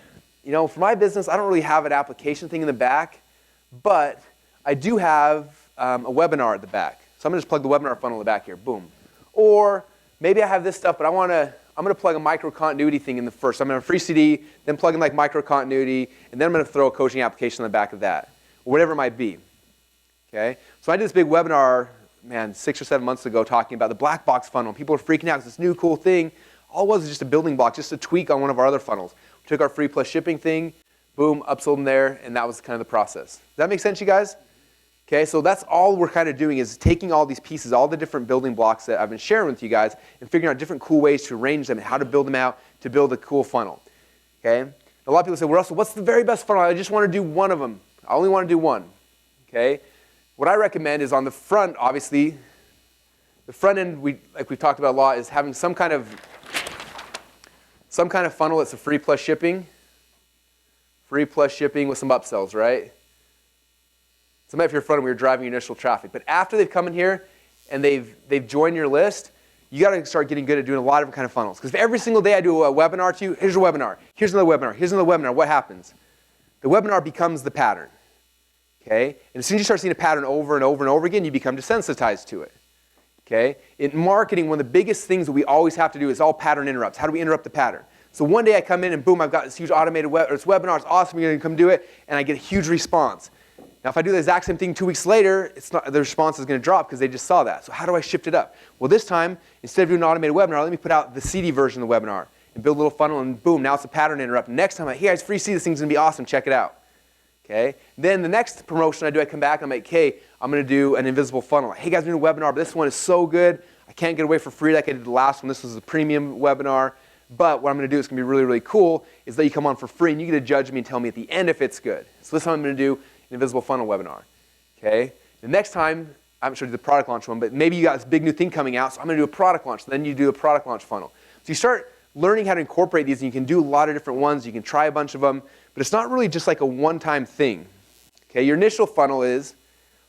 for my business, I don't really have an application thing in the back, but I do have a webinar at the back. So I'm going to just plug the webinar funnel in the back here. Boom. Or maybe I have this stuff, but I'm going to plug a micro continuity thing in the first. So I'm going to have a free CD, then plug in like micro continuity, and then I'm going to throw a coaching application on the back of that, or whatever it might be. Okay. So I did this big webinar, 6 or 7 months ago, talking about the black box funnel. People are freaking out. It's this new cool thing. All it was just a building block, just a tweak on one of our other funnels. We took our free plus shipping thing, boom, upsold them there, and that was kind of the process. Does that make sense, you guys? Okay, so that's all we're kind of doing is taking all these pieces, all the different building blocks that I've been sharing with you guys, and figuring out different cool ways to arrange them and how to build them out to build a cool funnel. Okay, a lot of people say, well, Russell, what's the very best funnel? I just want to do one of them. I only want to do one. Okay, what I recommend is on the front, obviously, the front end, like we've talked about a lot, is having some kind of funnel that's a free plus shipping with some upsells, right? Somebody if you're in front of them, you're driving your initial traffic. But after they've come in here and they've joined your list, you got to start getting good at doing a lot of different kind of funnels. Because if every single day I do a webinar to you, here's a webinar, here's another webinar, here's another webinar, what happens? The webinar becomes the pattern. Okay? And as soon as you start seeing a pattern over and over and over again, you become desensitized to it. Okay? In marketing, one of the biggest things that we always have to do is all pattern interrupts. How do we interrupt the pattern? So one day I come in and boom, I've got this huge automated webinar, it's awesome, you're going to come do it, and I get a huge response. Now, if I do the exact same thing 2 weeks later, the response is going to drop because they just saw that. So how do I shift it up? Well, this time, instead of doing an automated webinar, let me put out the CD version of the webinar and build a little funnel, and boom, now it's a pattern interrupt. Next time, hey, it's free CD, this thing's going to be awesome, check it out. Okay? Then the next promotion I do, I come back, I'm like, hey, I'm going to do an invisible funnel. Hey, guys, I'm doing a webinar, but this one is so good, I can't get away for free like I did the last one. This was a premium webinar. But what I'm going to do is going to be really, really cool, is that you come on for free, and you get to judge me and tell me at the end if it's good. So this time I'm going to do an invisible funnel webinar. Okay? The next time, I haven't showed you the product launch one, but maybe you got this big new thing coming out, so I'm going to do a product launch. Then you do a product launch funnel. So you start learning how to incorporate these, and you can do a lot of different ones. You can try a bunch of them, but it's not really just like a one-time thing. Okay? Your initial funnel is,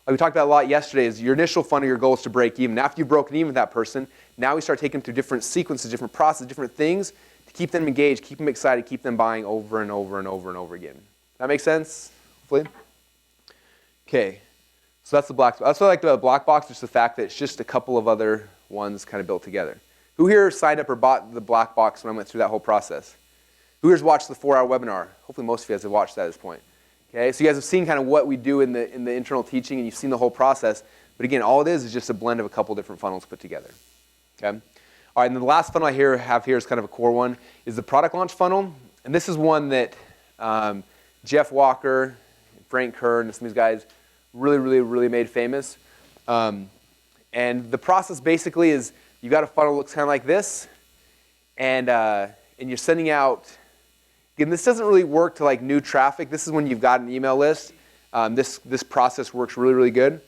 like we talked about a lot yesterday, is your initial funnel, your goal is to break even. After you've broken even with that person, now we start taking them through different sequences, different processes, different things to keep them engaged, keep them excited, keep them buying over and over and over and over again. That make sense? Hopefully? Okay. So that's the black box. That's what I like about the black box, just the fact that it's just a couple of other ones kind of built together. Who here signed up or bought the black box when I went through that whole process? Who here's watched the 4-hour webinar? Hopefully most of you guys have watched that at this point. Okay, so you guys have seen kind of what we do in the internal teaching, and you've seen the whole process. But again, all it is just a blend of a couple different funnels put together. Okay. All right, and then the last funnel I have here is kind of a core one, is the product launch funnel. And this is one that Jeff Walker, Frank Kern, and some of these guys really made famous. And the process basically is you got a funnel that looks kind of like this, and you're sending out. Again, this doesn't really work to like new traffic. This is when you've got an email list. This process works really good.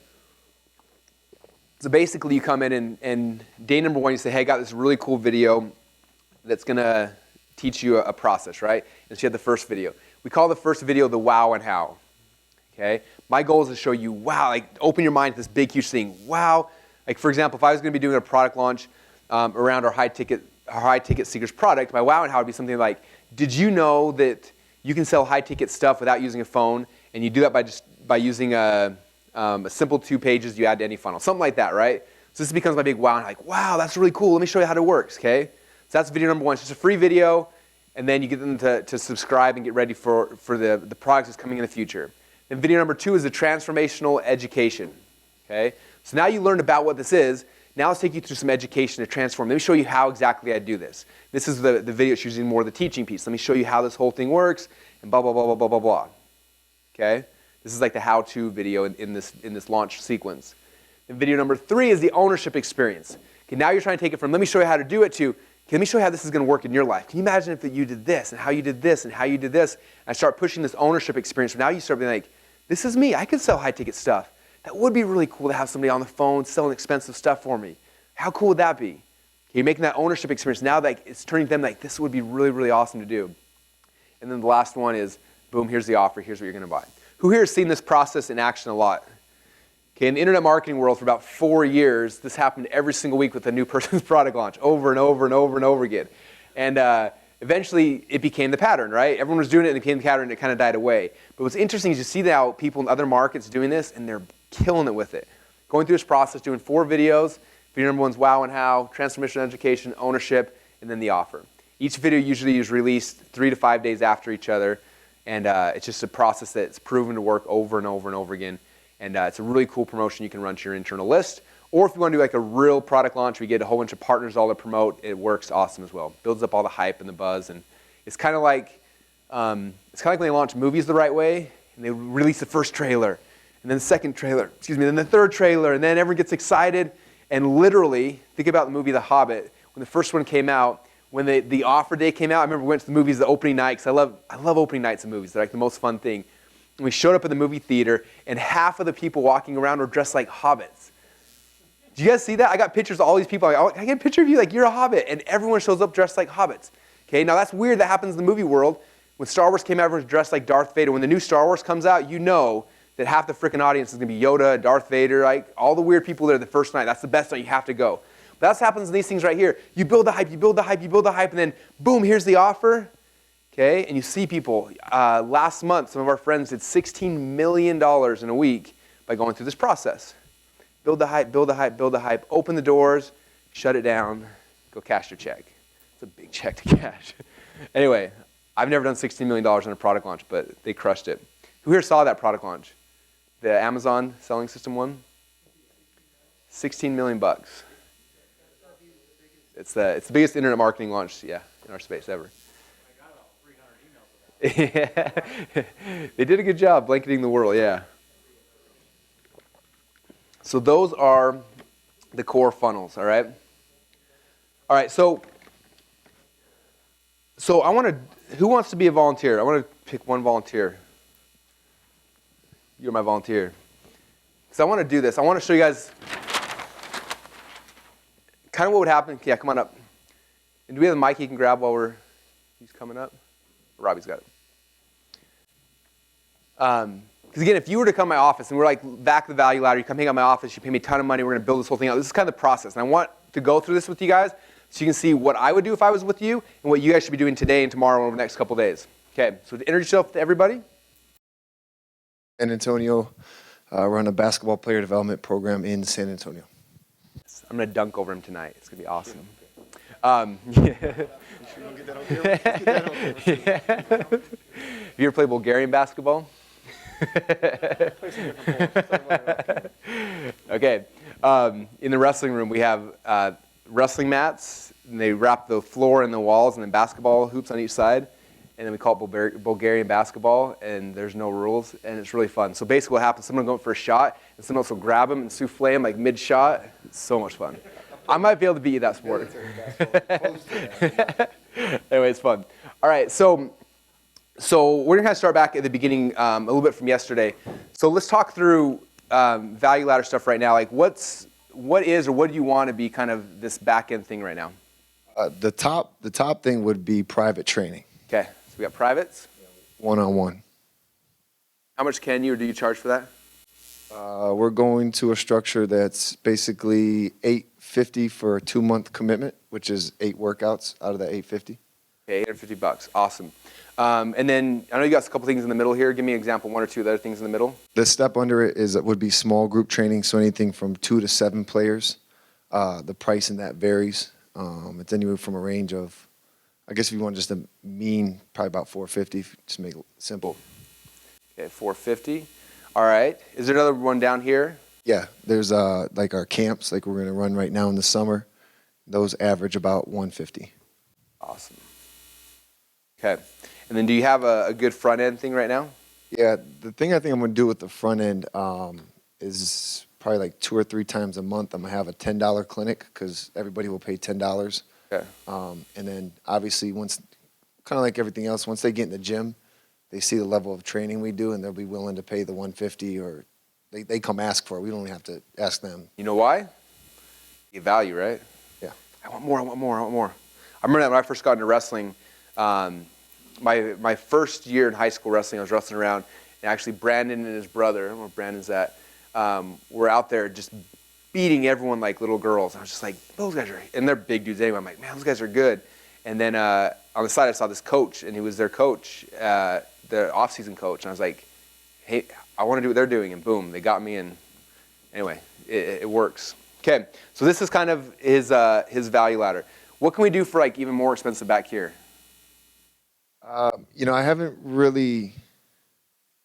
So basically, you come in and day number one, you say, hey, I got this really cool video that's going to teach you a process, right? And so you have the first video. We call the first video the wow and how. Okay? My goal is to show you, wow, like open your mind to this big, huge thing. Wow. Like for example, if I was going to be doing a product launch around our high ticket seekers product, my wow and how would be something like, did you know that you can sell high ticket stuff without using a phone, and you do that by using a simple 2 pages you add to any funnel, something like that, right? So this becomes my big wow, and like, wow, that's really cool. Let me show you how it works, okay? So that's video number one. It's just a free video, and then you get them to subscribe and get ready for the products that's coming in the future. Then video number two is the transformational education, okay? So now you learned about what this is. Now let's take you through some education to transform. Let me show you how exactly I do this. This is the video. It's usually more of the teaching piece. Let me show you how this whole thing works, and blah, blah, blah, blah, blah, blah, blah. Okay? This is like the how-to video in this launch sequence. And video number three is the ownership experience. Okay, now you're trying to take it from, let me show you how to do it, to, okay, let me show you how this is going to work in your life. Can you imagine if you did this, and how you did this, and how you did this? And I start pushing this ownership experience. So now you start being like, this is me. I can sell high-ticket stuff. That would be really cool to have somebody on the phone selling expensive stuff for me. How cool would that be? Okay, you're making that ownership experience. Now that it's turning them like, this would be really awesome to do. And then the last one is, boom, here's the offer. Here's what you're going to buy. Who here has seen this process in action a lot? Okay, in the internet marketing world for about 4 years, this happened every single week with a new person's product launch, over and over and over and over again. And eventually, it became the pattern, right? Everyone was doing it, and it became the pattern, and it kind of died away. But what's interesting is you see now people in other markets doing this, and they're killing it with it. Going through this process, doing 4 videos. Video number one's wow and how, transformational education, ownership, and then the offer. Each video usually is released 3 to 5 days after each other, and it's just a process that's proven to work over and over and over again. And it's a really cool promotion you can run to your internal list. Or if you want to do like a real product launch, we get a whole bunch of partners all to promote. It works awesome as well. Builds up all the hype and the buzz, and it's kind of like when they launch movies the right way, and they release the first trailer, and then the second trailer, then the third trailer, and then everyone gets excited. And literally, think about the movie The Hobbit. When the first one came out, when the offer day came out, I remember we went to the movies the opening night, because I love opening nights of movies. They're like the most fun thing. And we showed up at the movie theater, and half of the people walking around were dressed like hobbits. Do you guys see that? I got pictures of all these people. I'm like, I get a picture of you like you're a hobbit. And everyone shows up dressed like hobbits. Okay, now that's weird. That happens in the movie world. When Star Wars came out, everyone's dressed like Darth Vader. When the new Star Wars comes out, you know that half the freaking audience is going to be Yoda, Darth Vader, like all the weird people there the first night. That's the best night. You have to go. But that's what happens in these things right here. You build the hype, you build the hype, you build the hype, and then boom, here's the offer. Okay, and you see people. Last month, some of our friends did $16 million in a week by going through this process. Build the hype, build the hype, build the hype. Open the doors, shut it down, go cash your check. It's a big check to cash. Anyway, I've never done $16 million in a product launch, but they crushed it. Who here saw that product launch? The Amazon selling system one? 16 million bucks. It's the biggest internet marketing launch, yeah, in our space ever. I got about 300 emails about that. Yeah. They did a good job blanketing the world, yeah. So those are the core funnels, all right? All right, so I want to, who wants to be a volunteer? I want to pick one volunteer. You're my volunteer. Because I want to do this. I want to show you guys kind of what would happen. Yeah, come on up. And do we have the mic you can grab while he's coming up? Robbie's got it. Because again, if you were to come to my office and we're like back the value ladder, you come hang out in my office, you pay me a ton of money, we're going to build this whole thing out. This is kind of the process. And I want to go through this with you guys so you can see what I would do if I was with you and what you guys should be doing today and tomorrow over the next couple days. Okay, so to introduce yourself to everybody. San Antonio, run a basketball player development program in San Antonio. I'm going to dunk over him tonight. It's going to be awesome. Have you ever played Bulgarian basketball? Okay. In the wrestling room, we have wrestling mats, and they wrap the floor and the walls, and then basketball hoops on each side. And then we call it Bulgarian basketball, and there's no rules, and it's really fun. So basically what happens, someone will go for a shot, and someone else will grab him and souffle him like mid-shot. It's so much fun. I might be able to beat you that sport. Anyway, it's fun. All right, so we're going to kind of start back at the beginning a little bit from yesterday. So let's talk through value ladder stuff right now. Like what is or what do you want to be kind of this back-end thing right now? The top thing would be private training. Okay, so we got privates. One-on-one. How much can you or do you charge for that? We're going to a structure that's basically $850 for a 2-month commitment, which is 8 workouts out of that $850. Okay, $850. Awesome. And then I know you got a couple things in the middle here. Give me an example, 1 or 2 of the other things in the middle. The step under it would be small group training, so anything from 2 to 7 players. The price in that varies. It's anywhere from a range of, I guess if you want just a mean, probably about $450, just make it simple. Okay, $450. All right. Is there another one down here? Yeah, there's like our camps, like we're going to run right now in the summer. Those average about $150. Awesome. Okay. And then do you have a good front end thing right now? Yeah, the thing I think I'm going to do with the front end is probably like 2 or 3 times a month. I'm going to have a $10 clinic because everybody will pay $10. Okay. And then obviously once, kind of like everything else, once they get in the gym, they see the level of training we do and they'll be willing to pay the $150 or they come ask for it. We don't have to ask them. You know why? You get value, right? Yeah. I want more, I want more, I want more. I remember that when I first got into wrestling, my first year in high school wrestling, I was wrestling around, and actually Brandon and his brother, I don't know where Brandon's at, were out there just beating everyone like little girls. And I was just like, those guys are, and they're big dudes anyway. I'm like, man, those guys are good. And then on the side, I saw this coach, and he was their coach, the off-season coach. And I was like, hey, I want to do what they're doing. And boom, they got me. And anyway, it works. Okay, so this is kind of his value ladder. What can we do for like even more expensive back here? You know, I haven't really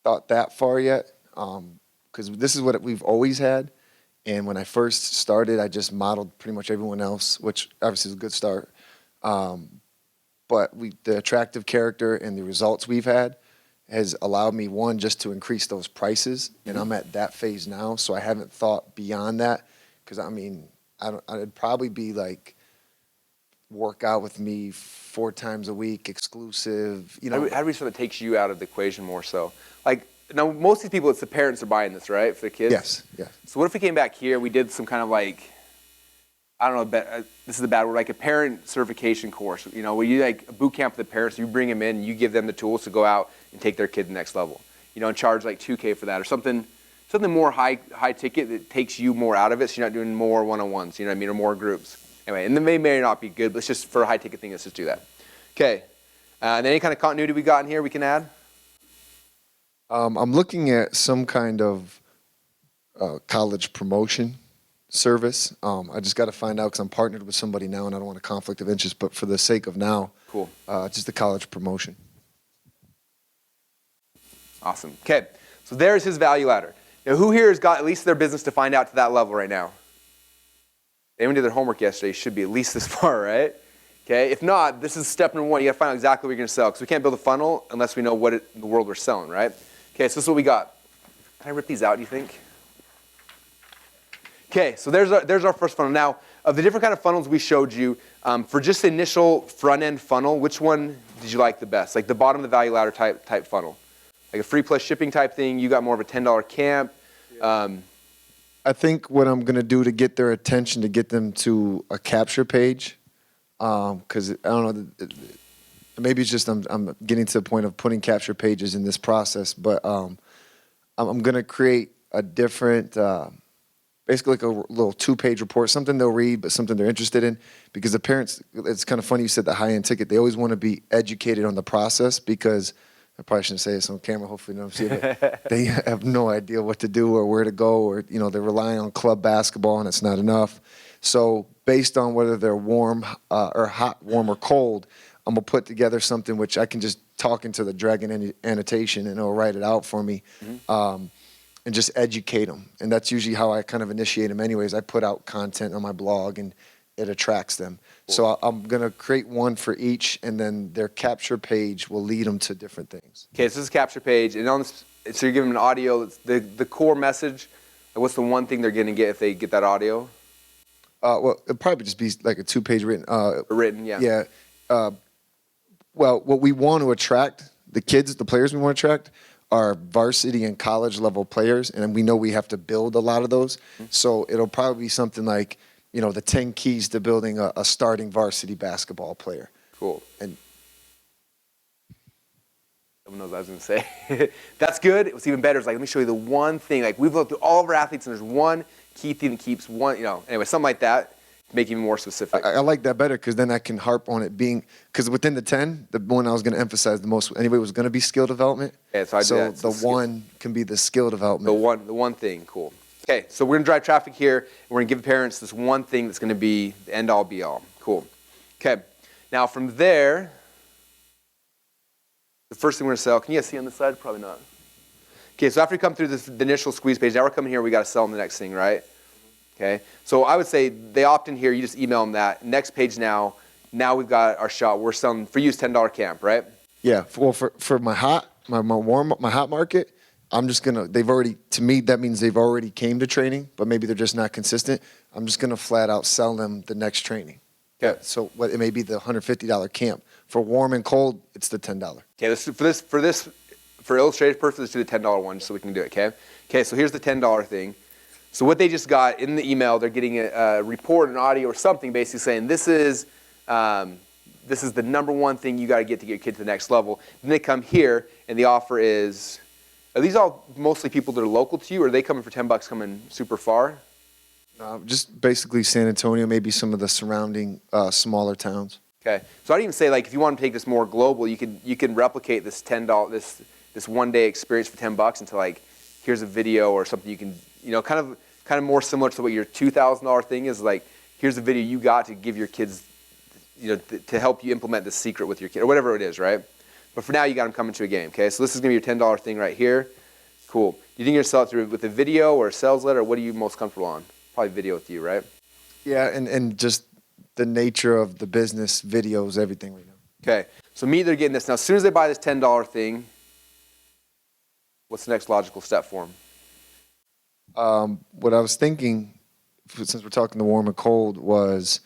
thought that far yet because this is what we've always had. And when I first started, I just modeled pretty much everyone else, which obviously is a good start. But the attractive character and the results we've had has allowed me, one, just to increase those prices, and I'm at that phase now, so I haven't thought beyond that, because I mean, I'd probably be like, work out with me 4 times a week, exclusive, you know. How do we something that takes you out of the equation more so? Like, now, most of these people, it's the parents are buying this, right, for the kids? Yes, yes. So what if we came back here, we did some kind of like, I don't know, this is a bad word, like a parent certification course, you know, where you like a boot camp for the parents, you bring them in, and you give them the tools to go out and take their kid to the next level, you know, and charge like $2K for that, or something more high ticket that takes you more out of it, so you're not doing more one-on-ones, you know what I mean, or more groups. Anyway, and they may not be good, but let's just, for a high ticket thing, let's just do that. Okay, and any kind of continuity we got in here we can add? I'm looking at some kind of college promotion service. I just got to find out, because I'm partnered with somebody now, and I don't want a conflict of interest. But for the sake of now, Cool. Just a college promotion. Awesome. Okay, so there's his value ladder. Now, who here has got at least their business to find out to that level right now? Anyone did their homework yesterday should be at least this far, right? Okay, if not, this is step number 1. You got to find out exactly what you're going to sell, because we can't build a funnel unless we know what in the world we're selling, right? Okay, so this is what we got. Can I rip these out, do you think? Okay, so there's our first funnel. Now, of the different kind of funnels we showed you, for just the initial front-end funnel, which one did you like the best? Like the bottom of the value ladder type funnel? Like a free plus shipping type thing, you got more of a $10 camp. I think what I'm going to do to get their attention, to get them to a capture page, because I don't know, maybe it's just I'm getting to the point of putting capture pages in this process, but I'm going to create a different, basically like a little 2-page report, something they'll read, but something they're interested in, because the parents, it's kind of funny you said the high-end ticket, they always want to be educated on the process, because I probably shouldn't say this on camera, hopefully you don't see it, but they have no idea what to do or where to go, or, you know, they're relying on club basketball and it's not enough. So based on whether they're warm or hot, warm or cold, I'm going to put together something which I can just talk into the Dragon annotation and it'll write it out for me, and just educate them. And that's usually how I kind of initiate them anyways. I put out content on my blog and it attracts them. Cool. So I'm going to create one for each, and then their capture page will lead them to different things. Okay, so this is a capture page, and on this, so you're giving them an audio. The core message, like what's the one thing they're going to get if they get that audio? Well, it'll probably just be like a 2-page written. Written, yeah. Yeah. Well, what we want to attract, the kids, the players we want to attract, are varsity and college level players, and we know we have to build a lot of those. Mm-hmm. So it'll probably be something like, you know, the 10 keys to building a starting varsity basketball player. Cool. And someone knows what I was going to say. That's good. What's even better is like, let me show you the one thing. Like, we've looked through all of our athletes, and there's one key thing that keeps one, you know, anyway, something like that. Make it even more specific. I like that better, because then I can harp on it being, because within the 10, the one I was going to emphasize the most anyway was going to be skill development. Yeah, so the one can be the skill development. The one thing, cool. Okay, so we're going to drive traffic here, and we're going to give parents this one thing that's going to be the end-all, be-all. Cool. Okay, now from there, the first thing we're going to sell, can you guys see on this side? Probably not. Okay, so after we come through the initial squeeze page, now we're coming here, we got to sell them the next thing, right? Okay, so I would say they opt in here, you just email them that. Next page now we've got our shot. We're selling, for you, it's $10 camp, right? Yeah, well, for my hot market, I'm just going to, they've already, to me, that means they've already came to training, but maybe they're just not consistent. I'm just going to flat out sell them the next training. Okay. So it may be the $150 camp. For warm and cold, it's the $10. Okay, for illustrative purposes, let's do the $10 one so we can do it, okay? Okay, so here's the $10 thing. So what they just got in the email, they're getting a report, an audio, or something basically saying this is the number one thing you got to get your kid to the next level. Then they come here, and the offer is, are these all mostly people that are local to you, or are they coming for $10 coming super far? Just basically San Antonio, maybe some of the surrounding smaller towns. Okay, so I'd even say, like, if you want to take this more global, you can replicate this $10 this one-day experience for $10 into, like, here's a video or something you can, you know, kind of more similar to what your $2,000 thing is. Like, here's a video you got to give your kids, you know, to help you implement the secret with your kid or whatever it is, right? But for now, you got them coming to a game. Okay, so this is gonna be your $10 thing right here. Cool. Do you think you're gonna sell it through with a video or a sales letter? Or what are you most comfortable on? Probably video with you, right? Yeah, and just the nature of the business, videos, everything we know. Okay, so they're getting this now. As soon as they buy this $10 thing, What's the next logical step for them? What I was thinking, since we're talking the warm and cold, was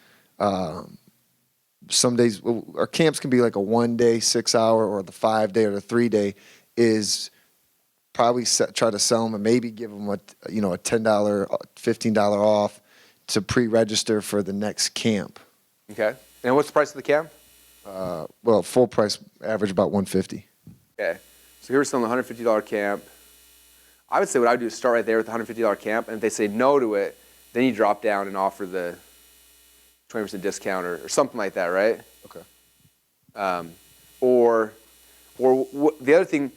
some days our camps can be like a 1 day, 6 hour, or the 5 day or the 3 day. Is probably try to sell them and maybe give them a $10, $15 off to pre-register for the next camp. Okay. And what's the price of the camp? Well, full price average about $150. Okay. So here's selling a $150 camp. I would say what I would do is start right there with the $150 camp, and if they say no to it, then you drop down and offer the 20% discount or something like that, right? Okay. The other thing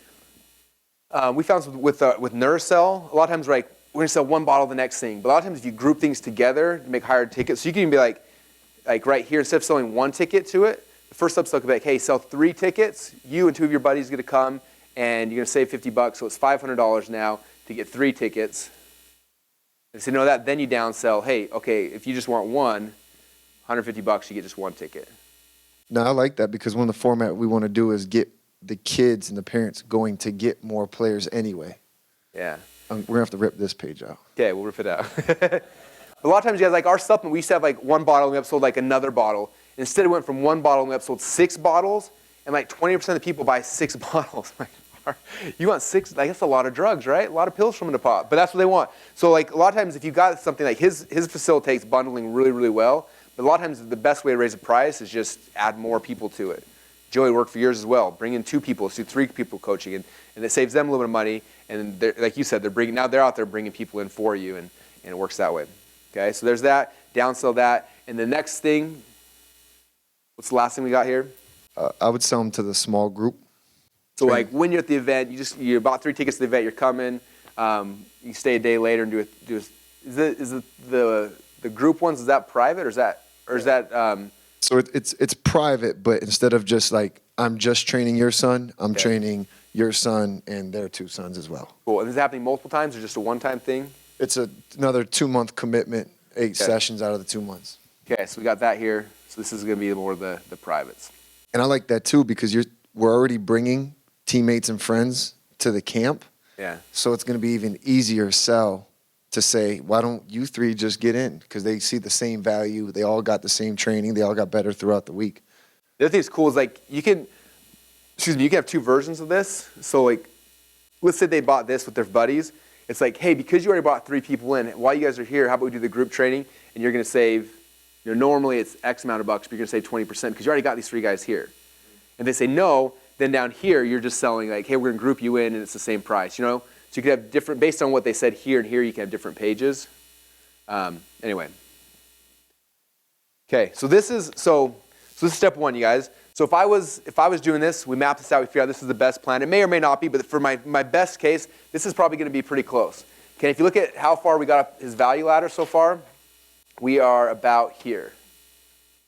we found with Nurcell, a lot of times we're going to sell one bottle the next thing, but a lot of times if you group things together to make higher tickets, so you can even be like right here, instead of selling one ticket to it, the first upsell could be like, hey, sell 3 tickets. You and 2 of your buddies are going to come, and you're going to save $50, so it's $500 now to get 3 tickets. And so that, then you downsell, hey, okay, if you just want one, $150, you get just 1 ticket. No, I like that because one of the format we want to do is get the kids and the parents going to get more players anyway. Yeah. We're going to have to rip this page out. Okay, we'll rip it out. A lot of times, you guys, like our supplement, we used to have like 1 bottle and we upsold like another bottle. Instead, it went from 1 bottle and we upsold 6 bottles, and like 20% of the people buy 6 bottles. You want 6? Like, that's a lot of drugs, right? A lot of pills from in a pot, but that's what they want. So like a lot of times, if you got something like his facilitates bundling really, really well, but a lot of times the best way to raise the price is just add more people to it. Joey worked for years as well. Bring in 2 people, let's do 3 people coaching, and it saves them a little bit of money. And like you said, now they're out there bringing people in for you, and it works that way. Okay, so there's that. Downsell that, and the next thing. What's the last thing we got here? I would sell them to the small group. So like when you're at the event, you bought 3 tickets to the event. You're coming. You stay a day later and do the group ones? Is that private or is that? So it's private, but instead of just like I'm just training your son, I'm training your son and their 2 sons as well. Cool. And is it happening multiple times or just a one-time thing? It's another 2-month commitment, 8 sessions out of the 2 months. Okay, so we got that here. So this is going to be more of the privates. And I like that too because we're already bringing teammates and friends to the camp. Yeah. So it's going to be even easier sell to say, why don't you 3 just get in? Because they see the same value. They all got the same training. They all got better throughout the week. The other thing that's cool is like you can have 2 versions of this. So like, let's say they bought this with their buddies. It's like, hey, because you already brought 3 people in, while you guys are here, how about we do the group training and you're going to save, normally it's X amount of bucks, but you're going to save 20% because you already got these 3 guys here. And they say no, then down here you're just selling like, hey, we're going to group you in and it's the same price, So you could have different, based on what they said here and here, you can have different pages. Anyway. Okay, so this is step 1, you guys. So if I was doing this, we mapped this out, we figured out this is the best plan. It may or may not be, but for my best case, this is probably going to be pretty close. Okay, if you look at how far we got up his value ladder so far, we are about here.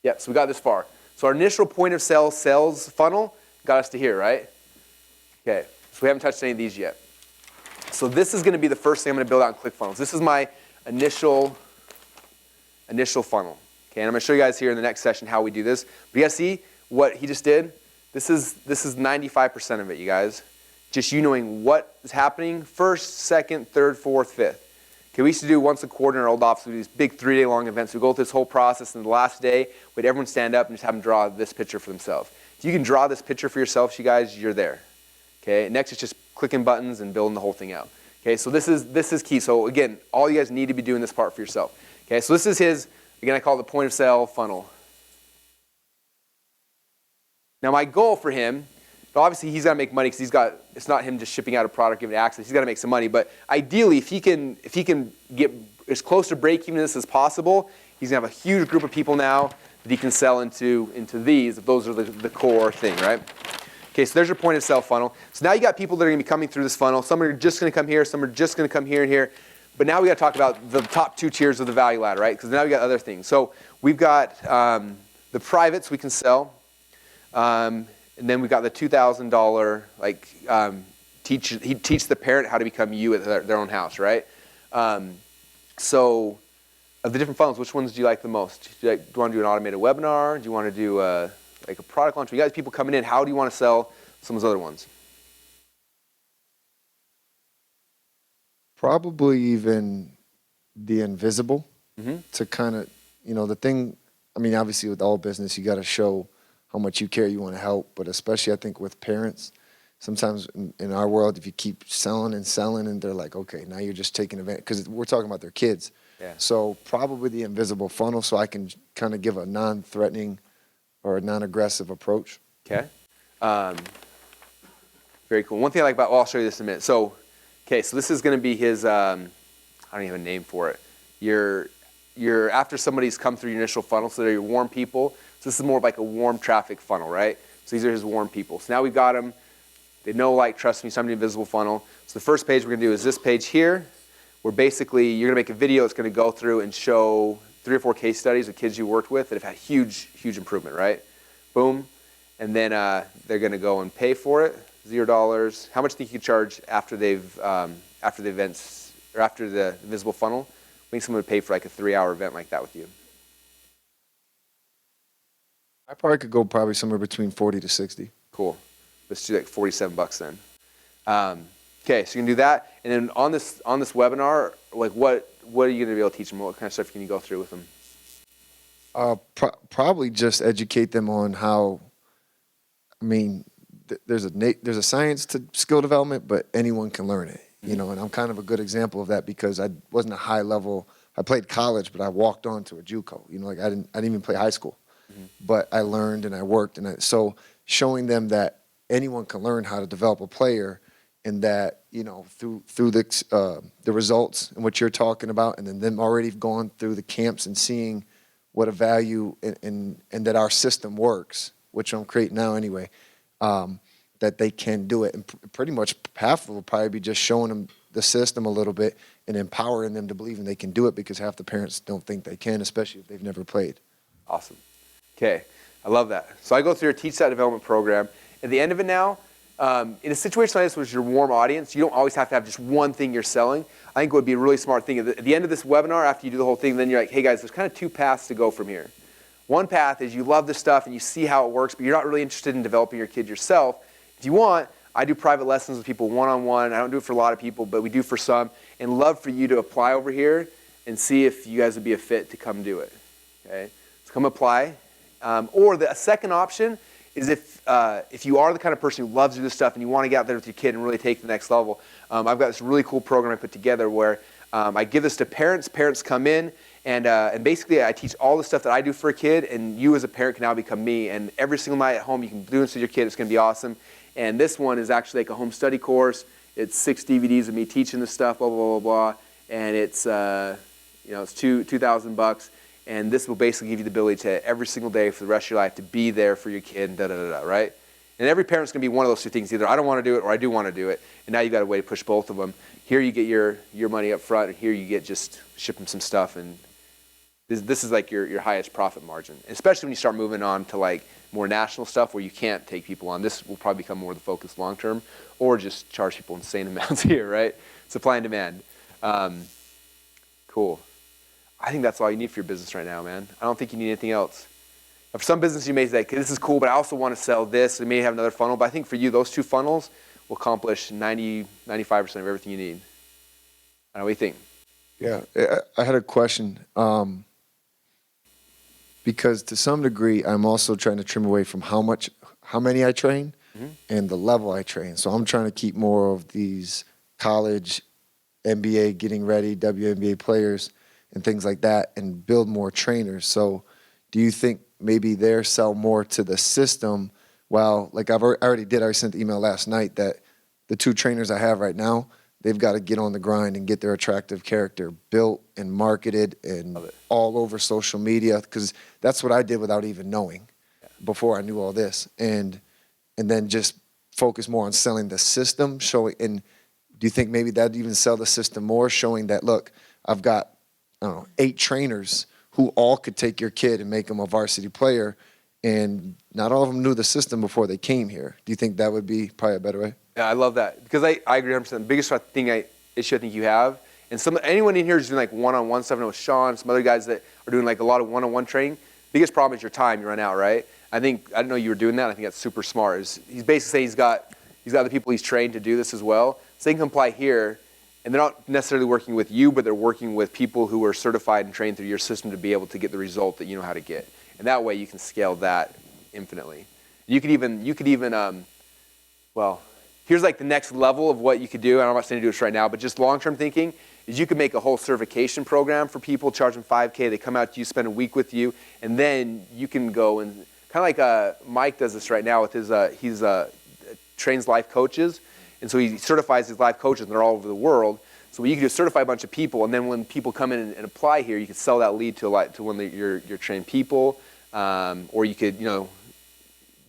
Yep, so we got this far. So our initial point of sale sales funnel got us to here, right? Okay, so we haven't touched any of these yet. So this is going to be the first thing I'm going to build out in ClickFunnels. This is my initial funnel. Okay, and I'm going to show you guys here in the next session how we do this. But you guys see what he just did? This is 95% of it, you guys. Just you knowing what is happening first, second, third, fourth, fifth. Okay, we used to do once a quarter in our old office. We do these big 3-day long events. We go through this whole process, and the last day, we'd everyone stand up and just have them draw this picture for themselves. If you can draw this picture for yourselves, you guys, you're there. Okay, next it's just clicking buttons and building the whole thing out. Okay, so this is key. So again, all you guys need to be doing this part for yourself. Okay, so this is his, again, I call it the point of sale funnel. Now my goal for him, obviously he's got to make money because it's not him just shipping out a product, giving it access. He's got to make some money. But ideally, if he can get as close to break even as possible, he's going to have a huge group of people now that he can sell into these, if those are the core thing, right? Okay, so there's your point of sale funnel. So now you got people that are going to be coming through this funnel. Some are just going to come here. Some are just going to come here and here. But now we got to talk about the top 2 tiers of the value ladder, right? Because now we got other things. So we've got the privates we can sell. And then we've got the $2,000, teach the parent how to become you at their own house, right? So of the different funnels, which ones do you like the most? Do you want to do an automated webinar? Do you want to do a product launch? You guys, people coming in, how do you want to sell some of those other ones? Probably even the invisible to kind of, the thing, I mean, obviously with all business, you got to show how much you care, you want to help, but especially I think with parents, sometimes in our world, if you keep selling and selling and they're like, okay, now you're just taking advantage, because we're talking about their kids. Yeah. So probably the invisible funnel so I can kind of give a non-threatening or a non-aggressive approach. Okay. Very cool. One thing I like about, well, I'll show you this in a minute. So, okay, so this is going to be his, I don't even have a name for it. You're after somebody's come through your initial funnel, so they're your warm people. So this is more of like a warm traffic funnel, right? So these are his warm people. So now we've got them. They know, like, trust me, so I'm the invisible funnel. So the first page we're going to do is this page here, where basically you're going to make a video that's going to go through and show 3 or 4 case studies of kids you worked with that have had huge, huge improvement, right? Boom. And then they're going to go and pay for it, $0. How much do you think you charge after after the events, or after the invisible funnel? I think someone would pay for like a 3-hour event like that with you. I probably could go probably somewhere between 40 to 60. Cool. Let's do like $47 then. Okay, so you can do that, and then on this webinar, like what are you going to be able to teach them? What kind of stuff can you go through with them? Probably just educate them on how. I mean, there's a science to skill development, but anyone can learn it. And I'm kind of a good example of that because I wasn't a high level. I played college, but I walked on to a JUCO. Like I didn't even play high school, but I learned and I worked, so showing them that anyone can learn how to develop a player, and that through the results and what you're talking about, and then them already going through the camps and seeing what a value and that our system works, which I'm creating now anyway. That they can do it, and pretty much half of it will probably be just showing them the system a little bit and empowering them to believe they can do it, because half the parents don't think they can, especially if they've never played. Awesome. Okay, I love that. So I go through a Teach That Development program. At the end of it now, in a situation like this with your warm audience, you don't always have to have just one thing you're selling. I think it would be a really smart thing. At the end of this webinar, after you do the whole thing, then you're like, hey guys, there's kind of 2 paths to go from here. One path is you love this stuff and you see how it works, but you're not really interested in developing your kid yourself. If you want, I do private lessons with people one-on-one. I don't do it for a lot of people, but we do for some. And love for you to apply over here and see if you guys would be a fit to come do it. Okay, so come apply. Or a second option is if you are the kind of person who loves to do this stuff and you want to get out there with your kid and really take the next level. I've got this really cool program I put together where I give this to parents. Parents come in. And basically, I teach all the stuff that I do for a kid, and you as a parent can now become me. And every single night at home, you can do this with your kid. It's going to be awesome. And this one is actually like a home study course. It's 6 DVDs of me teaching this stuff, blah, blah, blah, blah. And it's, it's $2,000. And this will basically give you the ability to, every single day for the rest of your life, to be there for your kid, and right? And every parent's going to be one of those 2 things. Either I don't want to do it or I do want to do it. And now you've got a way to push both of them. Here you get your money up front, and here you get just ship them some stuff. And this is like your highest profit margin, especially when you start moving on to like more national stuff where you can't take people on. This will probably become more the focus long term, or just charge people insane amounts here, right? Supply and demand. Cool. I think that's all you need for your business right now, man. I don't think you need anything else. For some business, you may say, okay, this is cool, but I also want to sell this. You may have another funnel, but I think for you, those 2 funnels will accomplish 90, 95% of everything you need. I don't know, what do you think? Yeah, I had a question. Because to some degree, I'm also trying to trim away from how many I train and the level I train. So I'm trying to keep more of these college, NBA, getting ready, WNBA players and things like that, and build more trainers. So do you think maybe they sell more to the system? Well, like I already sent the email last night that the 2 trainers I have right now, they've got to get on the grind and get their attractive character built and marketed and all over social media, because that's what I did without even knowing before I knew all this. And then just focus more on selling the system, showing. And do you think maybe that'd even sell the system more, showing that, look, I've got, 8 trainers who all could take your kid and make them a varsity player, and not all of them knew the system before they came here. Do you think that would be probably a better way? Yeah, I love that, because I agree 100%. The biggest issue I think you have, and anyone in here is doing like one-on-one stuff. I know Sean, some other guys that are doing like a lot of one-on-one training. Biggest problem is your time. You run out, right? I didn't know you were doing that. I think that's super smart. He's basically saying he's got other people he's trained to do this as well, so they can apply here. and they're not necessarily working with you, but they're working with people who are certified and trained through your system to be able to get the result that you know how to get. And that way you can scale that infinitely. You could even, well, here's like the next level of what you could do. I'm not saying to do this right now, but just long-term thinking is you could make a whole certification program for people, charge them $5K, they come out to you, spend a week with you, and then you can go and, kind of like Mike does this right now with his, he's trains life coaches, and so he certifies his life coaches, and they're all over the world. So what you can do is certify a bunch of people, and then when people come in and apply here, you can sell that lead to one of your trained people, or you could,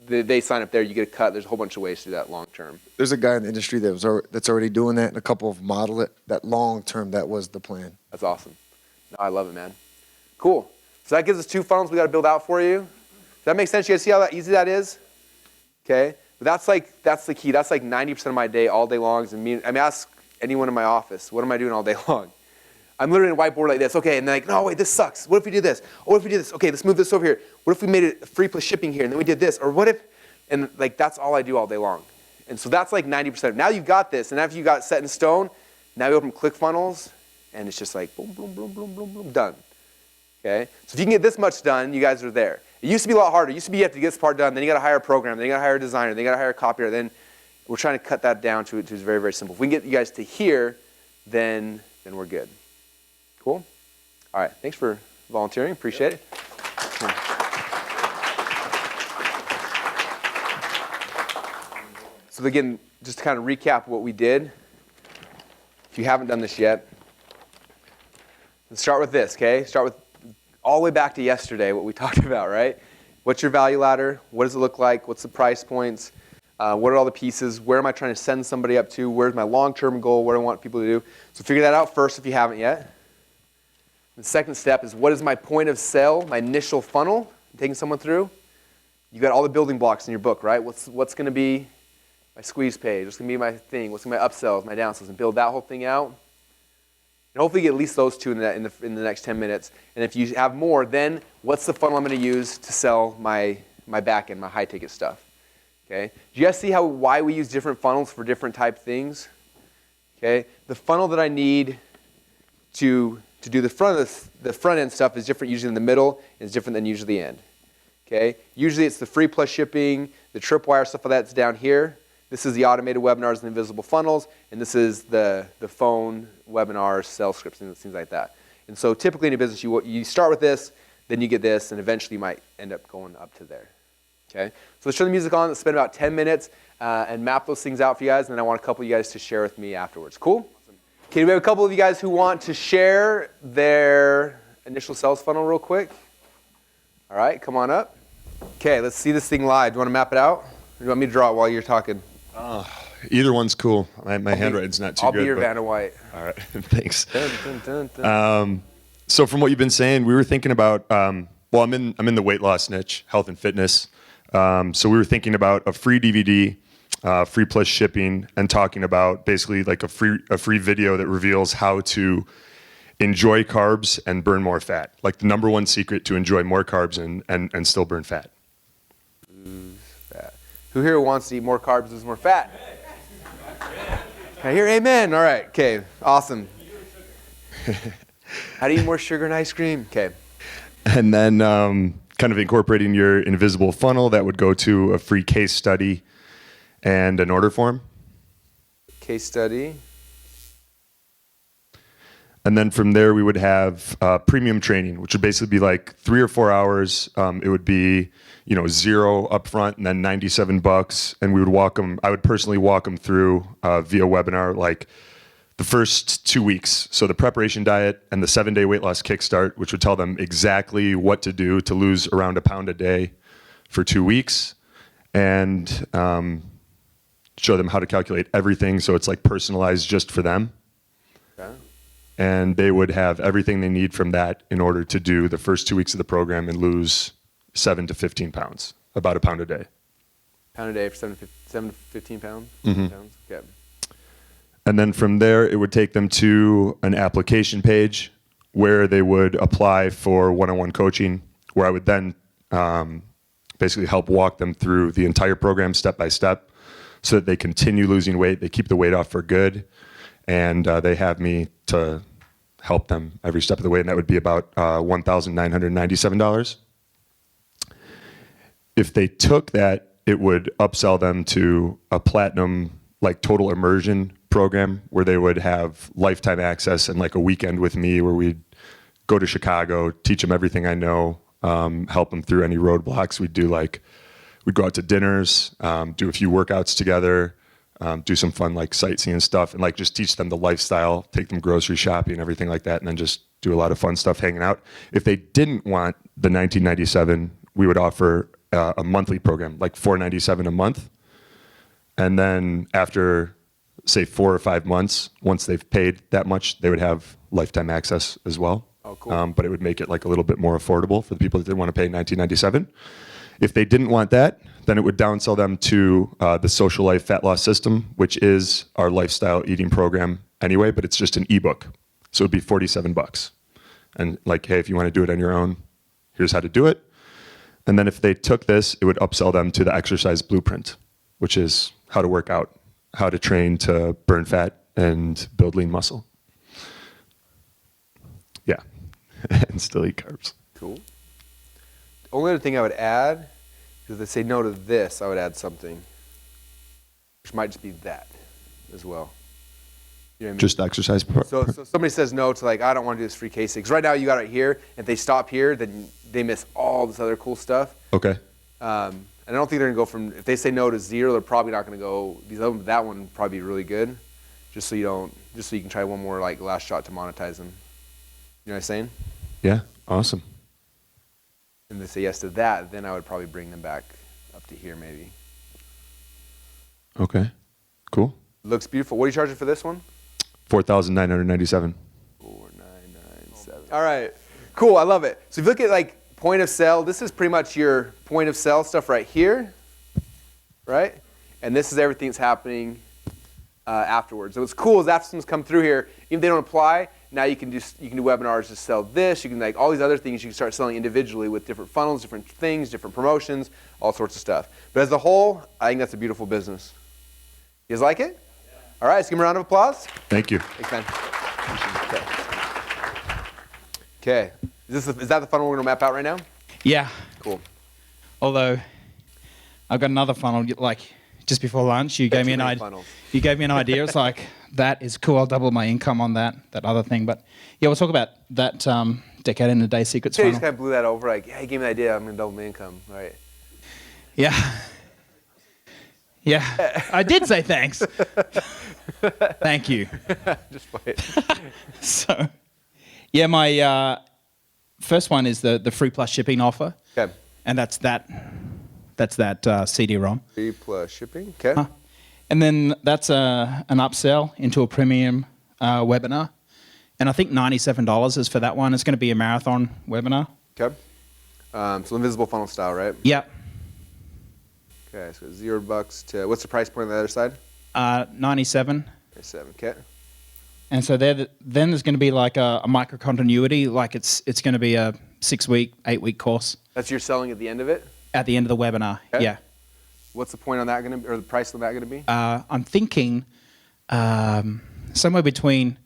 they sign up there, you get a cut. There's a whole bunch of ways to do that long term. There's a guy in the industry that's already doing that, and a couple of model it. That long term, that was the plan. That's awesome. No, I love it, man. Cool. So that gives us 2 funnels we got to build out for you. Does that make sense? You guys see how easy that is? Okay. But that's the key. That's like 90% of my day, all day long. Ask anyone in my office, what am I doing all day long? I'm literally in a whiteboard like this. Okay, and they're like, no, wait, this sucks. What if we do this? Or what if we do this? Okay, let's move this over here. What if we made it free plus shipping here, and then we did this? Or what if, and like that's all I do all day long. And so that's like 90%. Now you've got this, and after you got it set in stone, now you open ClickFunnels, and it's just like boom, boom, boom, boom, boom, boom, done. Okay? So if you can get this much done, you guys are there. It used to be a lot harder. It used to be you have to get this part done, then you got to hire a programmer, then you got to hire a designer, then you got to hire a copywriter. Then we're trying to cut that down to very, very simple. If we can get you guys to here, then we're good. Cool? All right. Thanks for volunteering. Appreciate it. So again, just to kind of recap what we did, if you haven't done this yet, let's start with this, okay? Start with all the way back to yesterday, what we talked about, right? What's your value ladder? What does it look like? What's the price points? What are all the pieces? Where am I trying to send somebody up to? Where's my long-term goal? What do I want people to do? So figure that out first if you haven't yet. The second step is, what is my point of sale, my initial funnel I'm taking someone through? You got all the building blocks in your book, right? What's going to be my squeeze page? What's going to be my thing? What's going to be my upsells, my downsells? And build that whole thing out. And hopefully get at least those 2 in the next 10 minutes. And if you have more, then what's the funnel I'm going to use to sell my back end, my high-ticket stuff? Okay. Do you guys see why we use different funnels for different type things? Okay. The funnel that I need to do the front end stuff is different usually in the middle, and it's different than usually the end. Okay. Usually it's the free plus shipping, the tripwire stuff like that's down here. This is the automated webinars and invisible funnels, and this is the phone webinars, sales scripts, and things like that. And so typically in a business, you start with this, then you get this, and eventually you might end up going up to there. Okay, so let's turn the music on. Let's spend about 10 minutes and map those things out for you guys, and then I want a couple of you guys to share with me afterwards. Cool? Okay, we have a couple of you guys who want to share their initial sales funnel real quick. All right, come on up. Okay, let's see this thing live. Do you want to map it out? Or do you want me to draw it while you're talking? Either one's cool. My handwriting's not too I'll good. be your Vanna White. All right, thanks. Dun, dun, dun, dun. So from what you've been saying, we were thinking about. Well, I'm in the weight loss niche, health and fitness. So we were thinking about a free DVD, free plus shipping, and talking about basically like a free video that reveals how to enjoy carbs and burn more fat. Like the number one secret to enjoy more carbs and still burn fat. Lose fat. Who here wants to eat more carbs, lose more fat? Can I hear amen? All right. Okay. Awesome. How to eat more sugar and ice cream? Okay. And then kind of incorporating your invisible funnel that would go to a free case study and an order form. Case study. And then from there, we would have premium training, which would basically be like 3 or 4 hours. It would be, $0 upfront and then $97. And we would walk them. I would personally walk them through via webinar, like the first 2 weeks. So the preparation diet and the 7-day weight loss kickstart, which would tell them exactly what to do to lose around a pound a day for 2 weeks, and show them how to calculate everything. So it's like personalized just for them. Okay. And they would have everything they need from that in order to do the first 2 weeks of the program and lose 7 to 15 pounds, about a pound a day. Pound a day for 7 to 15 pounds? Mm-hmm. Pounds? Okay. And then from there, it would take them to an application page where they would apply for one-on-one coaching, where I would then basically help walk them through the entire program step by step so that they continue losing weight, they keep the weight off for good, and they have me to help them every step of the way, and that would be about $1,997. If they took that, it would upsell them to a platinum, like total immersion program where they would have lifetime access and like a weekend with me where we'd go to Chicago, teach them everything I know, help them through any roadblocks. We'd go out to dinners, do a few workouts together, do some fun like sightseeing stuff, and like just teach them the lifestyle, take them grocery shopping, everything like that, and then just do a lot of fun stuff hanging out. If they didn't want the $1997, we would offer a monthly program, like $497 a month. And then after, say, 4 or 5 months, once they've paid that much, they would have lifetime access as well. Oh, cool. But it would make it like a little bit more affordable for the people that didn't want to pay $1997. If they didn't want that, then it would downsell them to the Social Life Fat Loss System, which is our lifestyle eating program anyway, but it's just an ebook. So it would be $47. And like, hey, if you want to do it on your own, here's how to do it. And then if they took this, it would upsell them to the Exercise Blueprint, which is how to work out, how to train to burn fat and build lean muscle. Yeah, and still eat carbs. Cool. The only other thing I would add is if they say no to this, I would add something, which might just be that as well. You know what I mean? Just exercise. So somebody says no to like, I don't want to do this free case because right now you got it here. If they stop here, then they miss all this other cool stuff. Okay. And I don't think they're gonna go from, if they say no to 0, they're probably not gonna go, that one would probably be really good. Just so you can try one more like last shot to monetize them. You know what I'm saying? Yeah, awesome. And they say yes to that, then I would probably bring them back up to here maybe. Okay, cool. Looks beautiful. What are you charging for this one? $4,997. 4997. All right, cool. I love it. So if you look at like point of sale, this is pretty much your point of sale stuff right here, right? And this is everything that's happening afterwards. So what's cool is after someone's come through here, even if they don't apply, now you can do webinars to sell this. You can like all these other things you can start selling individually with different funnels, different things, different promotions, all sorts of stuff. But as a whole, I think that's a beautiful business. You guys like it? Yeah. All right, let's give them a round of applause. Thank you. Thanks, man. Okay. Is that the funnel we're going to map out right now? Yeah. Cool. Although I've got another funnel. Like just before lunch, you gave me an idea. You gave me an idea. It's like that is cool. I'll double my income on that other thing. But yeah, we'll talk about that Decade in a Day Secrets Yeah, you funnel. just kind of blew that over. Like, yeah, he gave me an idea. I'm going to double my income. All right. Yeah. Yeah. I did say thanks. Thank you. Just wait. So, yeah, my first one is the free plus shipping offer. Okay. And that's that CD-ROM. 3 plus shipping. Okay. Huh. And then that's an upsell into a premium webinar. And I think $97 is for that one. It's going to be a marathon webinar. Okay. So invisible funnel style, right? Yep. Okay. So $0 to what's the price point on the other side? 97. 7. Okay. And so then there's going to be like a micro continuity, like it's going to be a 6-week, 8-week course That's your selling at the end of it. at the end of the webinar. Okay. Yeah. What's the point on that going to be, or the price on that going to be? I'm thinking somewhere between,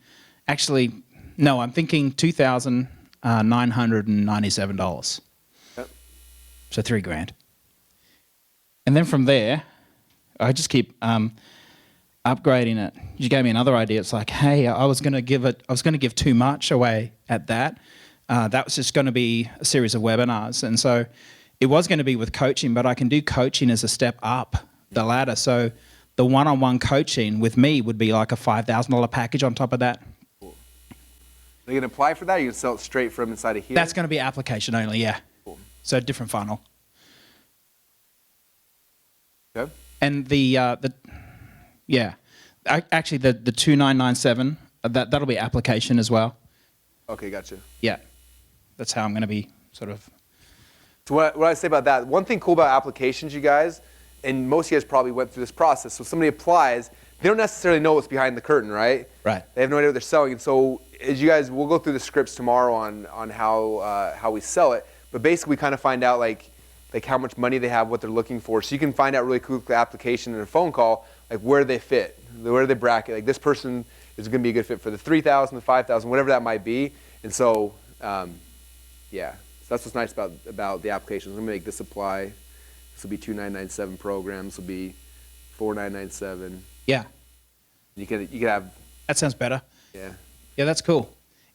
actually, no, I'm thinking $2,997. Yep. So $3,000. And then from there, I just keep upgrading it. You gave me another idea. It's like, hey, I was going to give too much away at that. That was just going to be a series of webinars. And so it was going to be with coaching, but I can do coaching as a step up the ladder. So the one-on-one coaching with me would be like a $5,000 package on top of that. Cool. Are you going to apply for that, or you can sell it straight from inside of here? That's going to be application only, yeah. Cool. So different funnel. Okay. And actually the 2997, that'll be application as well. Okay, gotcha. Yeah. That's how I'm going to be sort of. So what I say about that, one thing cool about applications, you guys, and most of you guys probably went through this process. So somebody applies, they don't necessarily know what's behind the curtain, right? Right. They have no idea what they're selling. And so as you guys, we'll go through the scripts tomorrow on how we sell it. But basically we kind of find out like how much money they have, what they're looking for. So you can find out really quickly application in a phone call, like where they fit, where they bracket. Like this person is going to be a good fit for the 3,000, the 5,000, whatever that might be. And so, yeah, so that's what's nice about the applications. I'm going to make this apply. This will be 2,997 programs. This will be 4,997. Yeah, You could have, that sounds better. yeah. Yeah, that's cool.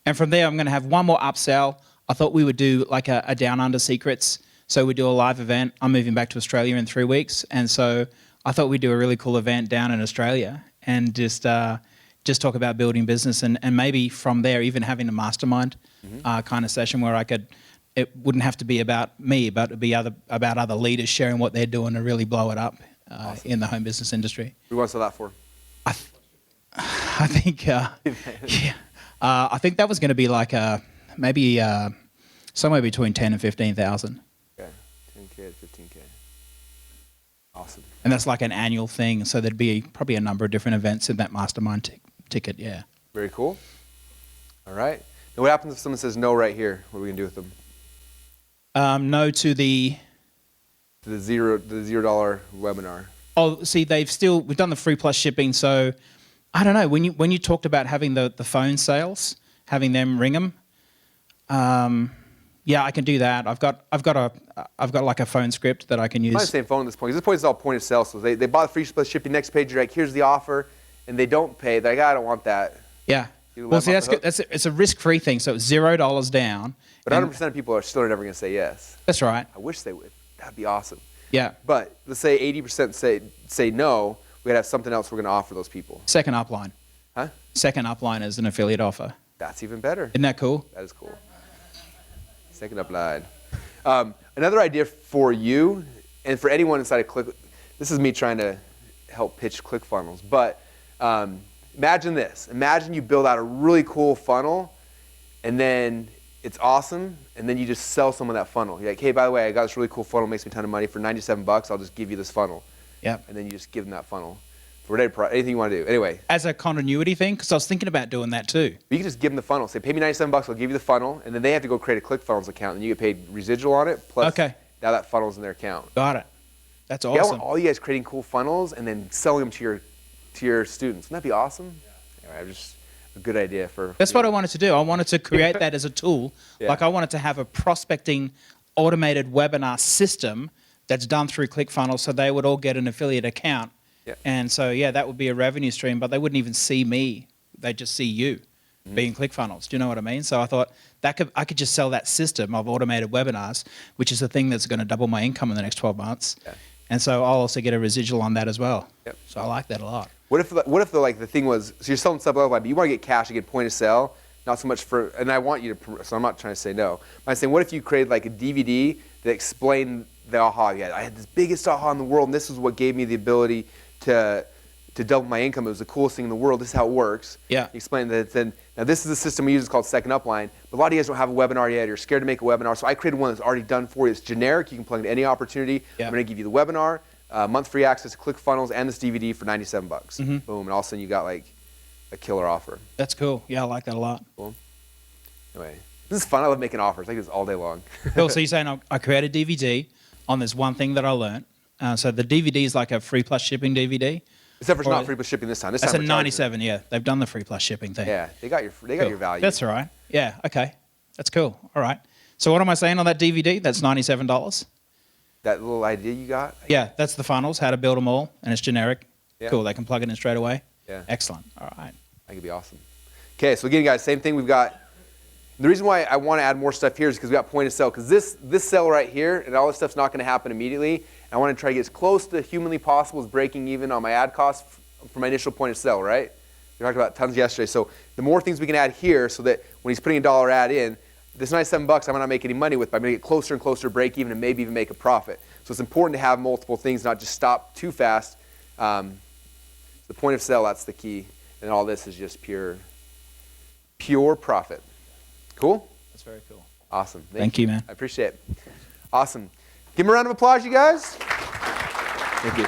And from there, I'm going to have one more upsell. I thought we would do like a Down Under Secrets. So we do a live event. I'm moving back to Australia in 3 weeks. And so I thought we'd do a really cool event down in Australia and just talk about building business and maybe from there even having a mastermind kind of session where it wouldn't have to be about me, but it'd be about other leaders sharing what they're doing to really blow it up in the home business industry. What do you want to sell that for? I think, I think that was going to be like maybe somewhere between 10 and 15,000, Okay, 10K to 15K. Awesome. and that's like an annual thing. So there'd be probably a number of different events in that mastermind ticket. Yeah. Very cool. All right. Now, what happens if someone says no right here? What are we gonna do with them? No to the. The $0 webinar. Oh, see, we've done the free plus shipping. So I don't know, when you talked about having the phone sales, having them ring them. Yeah, I can do that. I've got like a phone script that I can It's not the use. same phone at this point. 'Cause this point is all point of sale. So they buy the free plus shipping. Next page, you're like, here's the offer, and they don't pay. They're like, I don't want that. Yeah. You let Well, them see, off that's the good. It's a risk-free thing. So it's $0 down. But and 100% of people are still never gonna say yes. That's right. I wish they would. That'd be awesome. Yeah. But let's say 80% say no. We gotta have something else we're gonna offer those people. Second upline. Huh? Second upline is an affiliate offer. That's even better. Isn't that cool? That is cool. Second up line. Another idea for you and for anyone inside of Click. This is me trying to help pitch ClickFunnels. But imagine this. Imagine you build out a really cool funnel, and then it's awesome, and then you just sell someone that funnel. You're like, hey, by the way, I got this really cool funnel, makes me a ton of money. For $97, I'll just give you this funnel. Yep. And then you just give them that funnel for whatever, anything you want to do. Anyway, As a continuity thing, because I was thinking about doing that too. you can just give them the funnel. Say, pay me $97, I'll give you the funnel, and then they have to go create a ClickFunnels account, and you get paid residual on it, plus Okay. now that funnel's in their account. Got it. That's Yeah, I awesome. want all you guys creating cool funnels and then selling them to your students. Wouldn't that be awesome? Anyway, just a good idea for. That's what I wanted to do. I wanted to create that as a tool. Yeah. Like I wanted to have a prospecting automated webinar system that's done through ClickFunnels so they would all get an affiliate account. Yeah. And so, yeah, that would be a revenue stream, but they wouldn't even see me. They'd just see you being ClickFunnels. Do you know what I mean? So I thought I could just sell that system of automated webinars, which is the thing that's going to double my income in the next 12 months. Yeah. And so I'll also get a residual on that as well. Yep. So I like that a lot. What if the thing was, so you're selling sub-level, but you want to get cash, you get point of sale, not so much for, and I want you to, so I'm not trying to say no. I'm saying, what if you created like a DVD that explained the aha you had? I had this biggest aha in the world, and this is what gave me the ability to double my income. It was the coolest thing in the world. This is how it works. Yeah. You explain that then, now this is the system we use, it's called Second Upline, but a lot of you guys don't have a webinar yet, you're scared to make a webinar, so I created one that's already done for you. It's generic, you can plug into any opportunity. Yeah. I'm going to give you the webinar, month free access to ClickFunnels, and this DVD for $97. Boom, and all of a sudden you got like a killer offer. That's cool. Yeah, I like that a lot. Cool. Anyway, this is fun. I love making offers. I do this all day long. Cool. So you're saying I create a DVD on this one thing that I learned. So the DVD is like a free plus shipping DVD. Except for it's Or- not free plus shipping this time. This That's time a we're charging. 97. Yeah, they've done the free plus shipping thing. Yeah, they got your Cool. value. That's all right. Yeah. Okay. That's cool. All right. So what am I saying on that DVD? That's $97. That little idea you got. Yeah, that's the funnels, how to build them all, and it's generic. Yeah. Cool. They can plug it in straight away. Yeah. Excellent. All right. That could be awesome. Okay, so again, guys, same thing. We've got. The reason why I want to add more stuff here is because we got point of sale. Because this sale right here and all this stuff's not going to happen immediately. And I want to try to get as close to humanly possible as breaking even on my ad costs for my initial point of sale. Right? We talked about tons yesterday. So the more things we can add here, so that when he's putting $1 ad in, this $97 I might not make any money with, but I'm going to get closer and closer to break even and maybe even make a profit. So it's important to have multiple things, not just stop too fast. The point of sale, that's the key. And all this is just pure profit. Cool? That's very cool. Awesome. Thank you, man. I appreciate it. Awesome. Give him a round of applause, you guys. Thank you.